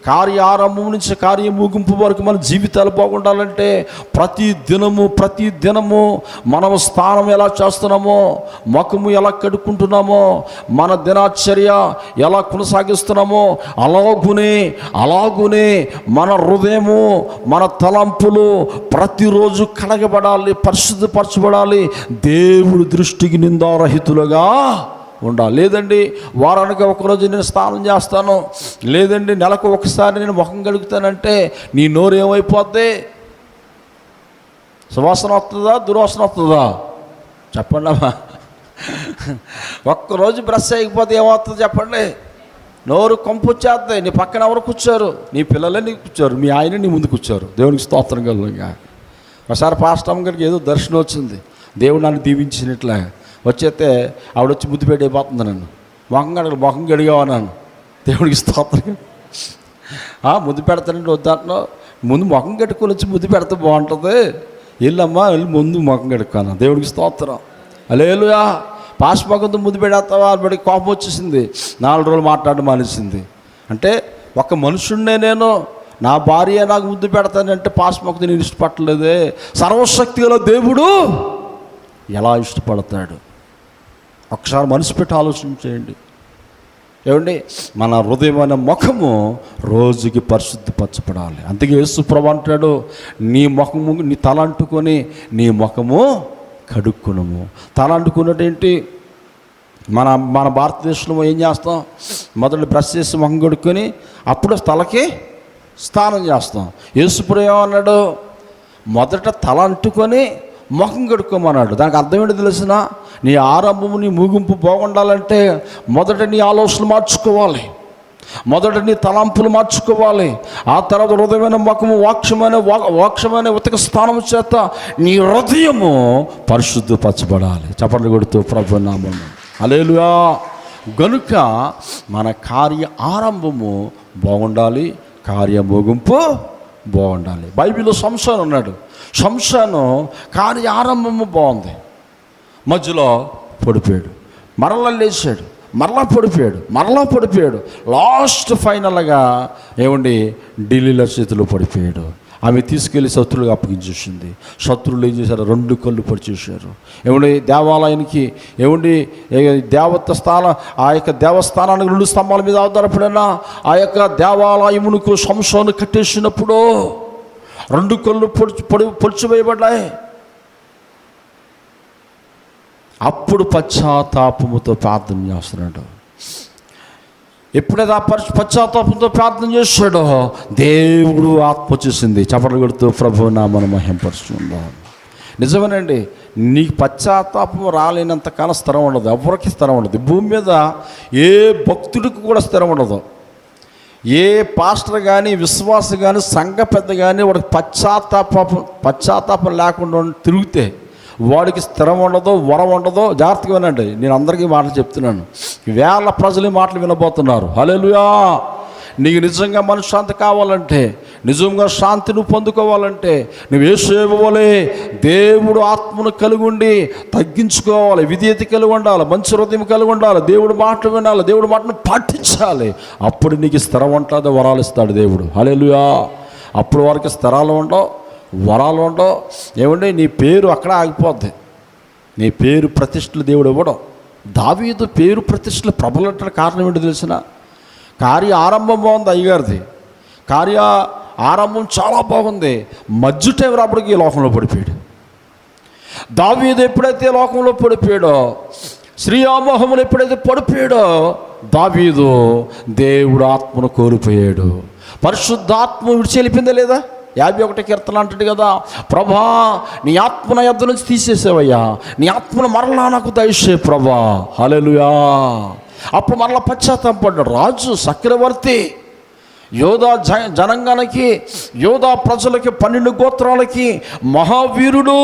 కార్య ఆరంభం నుంచి కార్య ముగింపు వరకు మన జీవితాలు బాగుండాలంటే ప్రతి దినము మనం స్నానం ఎలా చేస్తున్నామో, ముఖము ఎలా కడుక్కుంటున్నామో, మన దినచర్య ఎలా కొనసాగిస్తున్నామో అలాగునే మన హృదయము, మన తలంపులు ప్రతిరోజు కడగబడాలి, పరిశుద్ధపరచబడాలి, దేవుడి దృష్టికి నిందారహితులుగా ఉండాలి. లేదండి వారానికి ఒకరోజు నేను స్నానం చేస్తాను, లేదండి నెలకు ఒకసారి నేను ముఖం కడుగుతానంటే నీ నోరు ఏమైపోద్ది? సువాసన వస్తుందా, దుర్వాసన వస్తుందా? చెప్పండి అమ్మా. ఒక్కరోజు బ్రష్ చేయకపోతే ఏమవుతుంది చెప్పండి? నోరు కంపు వచ్చేస్తుంది. నీ పక్కన ఎవరు కూర్చోరు? నీ పిల్లలే నీకు కూర్చోరు, మీ ఆయన నీ ముందు కూర్చోరు. దేవునికి స్తోత్రం కలుగుగా. ఒకసారి పాస్టర్ గారికి ఏదో దర్శనం వచ్చింది, దేవుడు నన్ను దీవించినట్లే. వచ్చేస్తే ఆవిడ వచ్చి ముద్దు పెట్టయిపోతుంది నన్ను. మొహం గడిగావన్నాను. దేవుడికి స్తోత్రం. ముద్దు పెడతానంటే వద్దంటున్నావు, ముందు ముఖం కట్టుకొని వచ్చి ముద్దు పెడితే బాగుంటుంది. వెళ్ళమ్మా, వెళ్ళి ముందు ముఖం కడుక్కాను. దేవుడికి స్తోత్రం. హల్లెలూయా. పాస్మకంతో ముద్దు పెడతావా అని కోపం వచ్చేసింది. 4 రోజులు మాట్లాడడం మానేసింది. అంటే ఒక మనుషుడినే నేను, నా భార్య నాకు ముద్దు పెడతానంటే పాస్మకంతో నేను ఇష్టపడలేదే. సర్వశక్తి గల దేవుడు ఎలా ఇష్టపడతాడు? ఒకసారి మనసు పెట్టి ఆలోచన చేయండి. ఏమండి, మన హృదయమైన ముఖము రోజుకి పరిశుద్ధపరచబడాలి. అందుకే యేసు ప్రభు అంటాడు, నీ ముఖము, నీ తల అంటుకొని నీ ముఖము కడుక్కునము. తల అంటుకున్నట్టేంటి? మన భారతదేశంలో ఏం చేస్తాం? మొదటి బ్రష్ చేసి ముఖం కడుక్కొని అప్పుడు తలకి స్నానం చేస్తాం. యేసు ప్రభు ఏమన్నాడు? మొదట తల అంటుకొని ముఖం కడుక్కోమన్నాడు. దానికి అర్థం ఏంటో తెలిసిన? నీ ఆరంభము, నీ ముగింపు బాగుండాలంటే మొదట నీ ఆలోచనలు మార్చుకోవాలి, మొదట నీ తలంపులు మార్చుకోవాలి. ఆ తర్వాత హృదయమైన ముఖము వాక్యమైన ఉతక స్థానం చేత నీ హృదయము పరిశుద్ధపరచబడాలి. చప్పట్లు కొడుతూ ప్రభు నామమున హల్లెలూయా. గనుక మన కార్య ఆరంభము బాగుండాలి, కార్య ముగింపు బాగుండాలి. బైబిల్లో సంసోను ఉన్నాడు. సంసోను కార్య ఆరంభము బాగుంది, మధ్యలో పడిపోయాడు, మరలా లేచాడు, మరలా పడిపోయాడు, లాస్ట్ ఫైనల్గా ఏమండి ఢిల్లీలో చేతిలో పడిపోయాడు. ఆమె తీసుకెళ్ళి శత్రువులకు అప్పగించేసింది. శత్రువులు ఏం చేశారు? 2 కళ్ళు పొడిచేశారు. ఏమండి దేవాలయానికి, ఏమండి ఆ యొక్క దేవస్థానానికి 2 స్తంభాల మీద ఆధారపడినా ఆ యొక్క దేవాలయమునకు సంసోను కట్టేసినప్పుడు 2 కళ్ళు పొడిచివేయబడ్డాయి. అప్పుడు పశ్చాత్తాపముతో ప్రార్థన చేస్తున్నాడు. ఎప్పుడైతే పశ్చాత్తాపంతో ప్రార్థన చేశాడో దేవుడు ఆత్మ వచ్చేసింది. చప్పట్లు కొడుతూ ప్రభు నామమున మహిమపరుచుకుందాం. నిజమేనండి, నీకు పశ్చాత్తాపం రాలేనంత కాలం స్థిరం ఉండదు, ఎవరికి స్థిరం ఉండదు. భూమి మీద ఏ భక్తుడికి కూడా స్థిరం ఉండదు. ఏ పాస్టర్ కానీ, విశ్వాస కానీ, సంఘ పెద్ద కానీ వాడికి పశ్చాత్తాపం లేకుండా తిరిగితే వాడికి స్థిరం ఉండదు, వరం ఉండదు. జాగ్రత్తగా వినండి, నేను అందరికీ మాటలు చెప్తున్నాను. వేల ప్రజలు మాటలు వినబోతున్నారు. హల్లెలూయా. నీకు నిజంగా మనశ్శాంతి కావాలంటే, నిజంగా శాంతి నువ్వు పొందుకోవాలంటే నువ్వు యేసేపు వలె దేవుడు ఆత్మను కలిగి ఉండి తగ్గించుకోవాలి, విధేయత కలిగి ఉండాలి, మంచి హృదయం కలిగి ఉండాలి, దేవుడు మాటలు వినాలి, దేవుడు మాటను పాటించాలి. అప్పుడు నీకు స్థిరం ఉంటుంది, వరాలు ఇస్తాడు దేవుడు. హల్లెలూయా. అప్పుడు వారికి స్థిరాలు ఉండవు, వరాలు ఉండవు. ఏమండి, నీ పేరు అక్కడ ఆగిపోద్ది. నీ పేరు ప్రతిష్టలు దేవుడు ఇవ్వడం. దావీదు పేరు ప్రతిష్టలు ప్రబలంటే కారణం ఏంటో తెలిసిన? కార్య ఆరంభం బాగుంది అయ్యగారిది, కార్య ఆరంభం చాలా బాగుంది. మధ్య టైం రాబడికి ఈ లోకంలో పడిపోయాడు. దావీదు ఎప్పుడైతే లోకంలో పడిపోయాడో, శ్రీయామోహములు ఎప్పుడైతే పడిపోయాడో, దావీదు దేవుడు ఆత్మను కోల్పోయాడు. పరిశుద్ధాత్మ విడిచి వెళ్ళిపోయిందా లేదా? 51 కీర్తన అంటాడు కదా, ప్రభా నీ ఆత్మ నా యొద్ద నుంచి తీసేసావయ్యా, నీ ఆత్మను మరలా నాకు దయచే ప్రభా. హల్లెలూయా. అప్పుడు మరలా పశ్చాత్తాపడ్డాడు. రాజు, చక్రవర్తి, యోధా జనాంగానికి, యోధా ప్రజలకి, 12 గోత్రాలకి మహావీరుడు,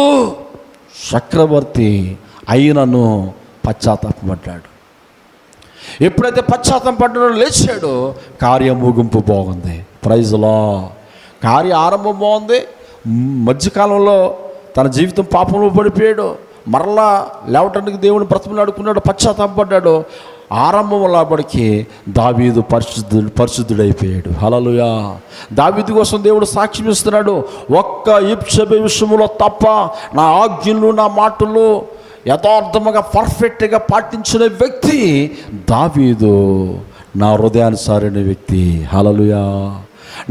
చక్రవర్తి అయినను పశ్చాత్తాపడ్డాడు. ఎప్పుడైతే పశ్చాత్తాపడ్డాడో లేచాడో, కార్య ముగింపు బాగుంది. Praise Lord. కార్య ఆరంభం బాగుంది. మధ్యకాలంలో తన జీవితం పాపంలో పడిపోయాడు. మరలా లేవటానికి దేవుని బ్రతిమలాడుకున్నాడు, పశ్చాత్తాపడ్డాడు. ఆరంభం లాబడికి దావీదు పరిశుద్ధుడైపోయాడు. హల్లెలూయా. దావీదు కోసం దేవుడు సాక్ష్యం ఇస్తున్నాడు. ఒక్క ఇప్సబె విషయంలో తప్ప నా ఆజ్ఞలు, నా మాటలు యథార్థముగా పర్ఫెక్ట్గా పాటించిన వ్యక్తి దావీదు, నా హృదయానుసారైన వ్యక్తి. హల్లెలూయా.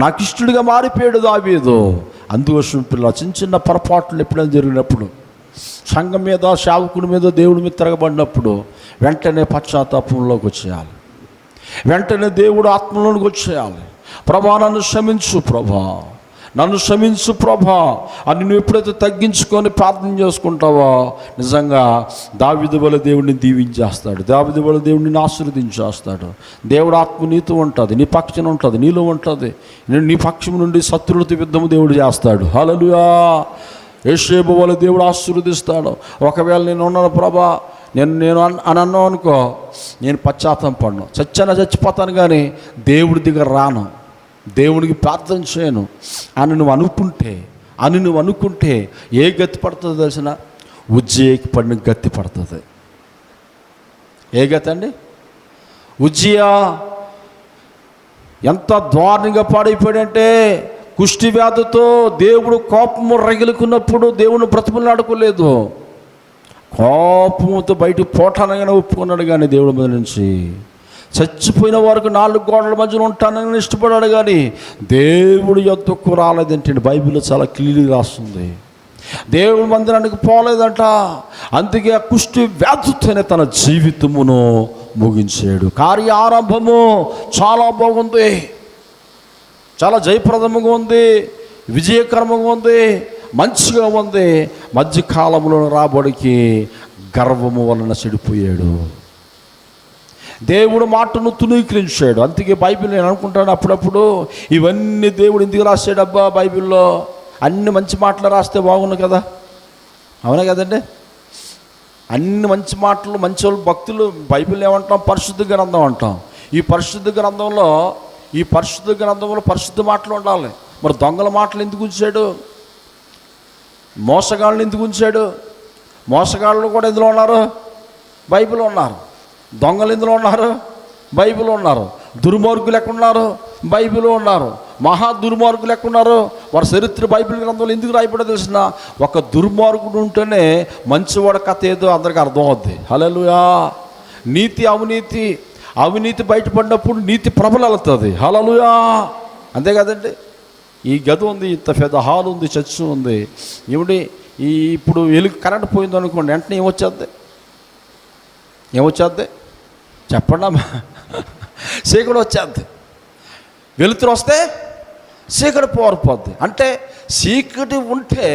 నాకు ఇష్టడుగా మారిపోయాడు దావీదు. అందుకోసం పిల్లలు చిన్న చిన్న పొరపాట్లు ఎప్పుడైనా జరిగినప్పుడు, సంఘం మీద, సేవకుడి మీద, దేవుడి మీద తిరగబడినప్పుడు వెంటనే పశ్చాత్తాపంలోకి వచ్చేయాలి. వెంటనే దేవుడు ఆత్మలోనికి వచ్చేయాలి. ప్రభా నన్ను క్షమించు ప్రభా, నన్ను క్షమించు ప్రభా అని నువ్వు ఎప్పుడైతే తగ్గించుకొని ప్రార్థన చేసుకుంటావో, నిజంగా దావీదు వలె దేవుడిని దీవించేస్తాడు. దావీదు వలె దేవుడిని ఆశీర్వదించేస్తాడు. దేవుడు ఆత్మ నీతో ఉంటుంది, నీ పక్షం ఉంటుంది, నీలో ఉంటుంది. నీ పక్షం నుండి శత్రువులతో యుద్ధము దేవుడు చేస్తాడు. హల్లెలూయా. యోసేపు వలె దేవుడు ఆశీర్వదిస్తాడు. ఒకవేళ నేను ఉన్నాను ప్రభా, నేను అన్నాను అనుకో, నేను పశ్చాత్తాపడను, చచ్చిపోతాను, కానీ దేవుడి దగ్గర రాను, దేవునికి ప్రార్థన చేయను అని నువ్వు అనుకుంటే ఏ గతి పడుతుందో తెలిసిన? ఉజ్జియాకి పడిన గతి పడుతుంది. ఏ గతి అండి? ఉజ్జియా ఎంత దారుణంగా పాడైపోయాడంటే, కుష్టి వ్యాధితో దేవుడు కోపము రగిలుకున్నప్పుడు దేవుని బ్రతిమలాడుకోలేదు. కోపముతో బయటికి పోటానగానే ఒప్పుకున్నాడు, కానీ దేవుడి మీద నుంచి చచ్చిపోయిన వారికి 4 గోడల మధ్యలో ఉంటానని ఇష్టపడాడు, కానీ దేవుడి యొద్దకు రాలేదంటే బైబిల్లో చాలా క్లియర్గా రాస్తుంది. దేవుడి మందిరానికి పోలేదంట. అందుకే ఆ కుష్టి వ్యాధితోనే తన జీవితమును ముగించాడు. కార్య ఆరంభము చాలా బాగుంది, చాలా జయప్రదముగా ఉంది, విజయకరముగా ఉంది, మంచిగా ఉంది. మధ్యకాలంలో రాబడికి గర్వము వలన చెడిపోయాడు. దేవుడు మాటను తునీకరించాడు. అందుకే బైబిల్ నేను అనుకుంటాను అప్పుడప్పుడు, ఇవన్నీ దేవుడు ఎందుకు రాశాడు అబ్బా బైబిల్లో? అన్ని మంచి మాటలు రాస్తే బాగుండు కదా. అవునా కదండి? అన్ని మంచి మాటలు, మంచి వాళ్ళు, భక్తులు, బైబిల్ ఏమంటాం? పరిశుద్ధ గ్రంథం అంటాం. ఈ పరిశుద్ధ గ్రంథంలో పరిశుద్ధ మాటలు ఉండాలి. మరి దొంగల మాటలు ఎందుకు ఉంచాడు? మోసగాళ్ళని ఎందుకు ఉంచాడు? మోసగాళ్ళు కూడా ఎందులో ఉన్నారు? బైబిల్ ఉన్నారు. దొంగలు ఎందులో ఉన్నారు? బైబిల్ ఉన్నారు. దుర్మార్గులు ఎక్కడున్నారు? బైబిల్ ఉన్నారు. మహా దుర్మార్గులు ఎక్కడున్నారు? వారి చరిత్ర బైబిల్ గ్రంథంలో ఎందుకు రాయబడో తెలిసిన? ఒక దుర్మార్గుడు ఉంటేనే మంచివాడు కథ ఏదో అందరికీ అర్థం అవుద్ది. హల్లెలూయా. నీతి అవినీతి బయటపడినప్పుడు నీతి ప్రబలవుతుంది. హల్లెలూయా. అంతే కదండి. ఈ గది ఉంది, ఇంత పెద్ద హాల్ ఉంది, చర్చ్ ఉంది. ఏమిటి ఇప్పుడు కరెంట్ పోయింది అనుకోండి, వెంటనే ఏమొచ్చేద్ది చెప్పండి? చీకటి వచ్చేద్ది. వెలుతురు వస్తే చీకటి పోరిపోద్ది. అంటే చీకటి ఉంటే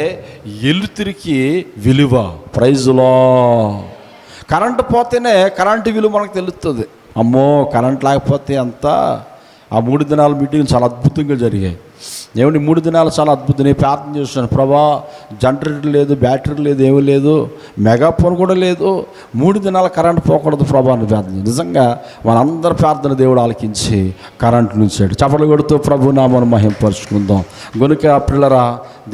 వెలుతురికి విలువ. ప్రైజులో కరెంటు పోతేనే కరెంటు విలువ మనకు తెలుస్తుంది. అమ్మో కరెంట్ లేకపోతే అంతా. ఆ 3 దినాల మీటింగ్ చాలా అద్భుతంగా జరిగాయి. ఏమండి 3 దినాలు చాలా అద్భుతం. నేను ప్రార్థన చేస్తున్నాను, ప్రభా జనరేటర్ లేదు, బ్యాటరీ లేదు, ఏమీ లేదు, మెగాఫోన్ కూడా లేదు, 3 దినాలు కరెంట్ పోకూడదు ప్రభా అని ప్రార్థన. నిజంగా మనందరి ప్రార్థన దేవుడు ఆలకించి కరెంటు నుంచాడు. చప్పట్లు కొడుతూ ప్రభు నామమును మహిమపరుచుకుందాం. గనుక పిల్లరా,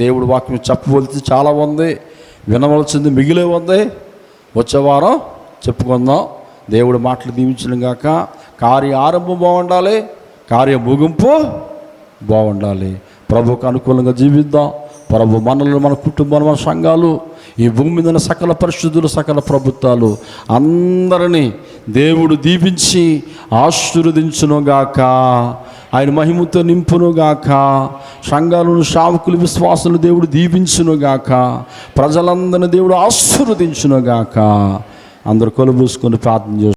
దేవుడు వాక్యం చెప్పవలసింది చాలా ఉంది, వినవలసింది మిగిలే ఉంది. వచ్చే వారం చెప్పుకుందాం. దేవుడు మాటలు దీవించను గాక. కార్య ఆరంభం బాగుండాలి, కార్య ముగింపు బాగుండాలి. ప్రభుకు అనుకూలంగా జీవిద్దాం. ప్రభు మనల్ని, మన కుటుంబాలు, మన సంఘాలు, ఈ భూమి మీద ఉన్న సకల పరిశుద్ధులు, సకల ప్రభుత్వాలు అందరినీ దేవుడు దీవించి ఆశీర్వదించునుగాక. ఆయన మహిమతో నింపునుగాక. సంఘాలను, సేవకులు, విశ్వాసులు దేవుడు దీవించునుగాక. ప్రజలందరినీ దేవుడు ఆశీర్వదించునుగాక. అందరూ కళ్ళు మూసుకొని ప్రార్థన చేస్తారు.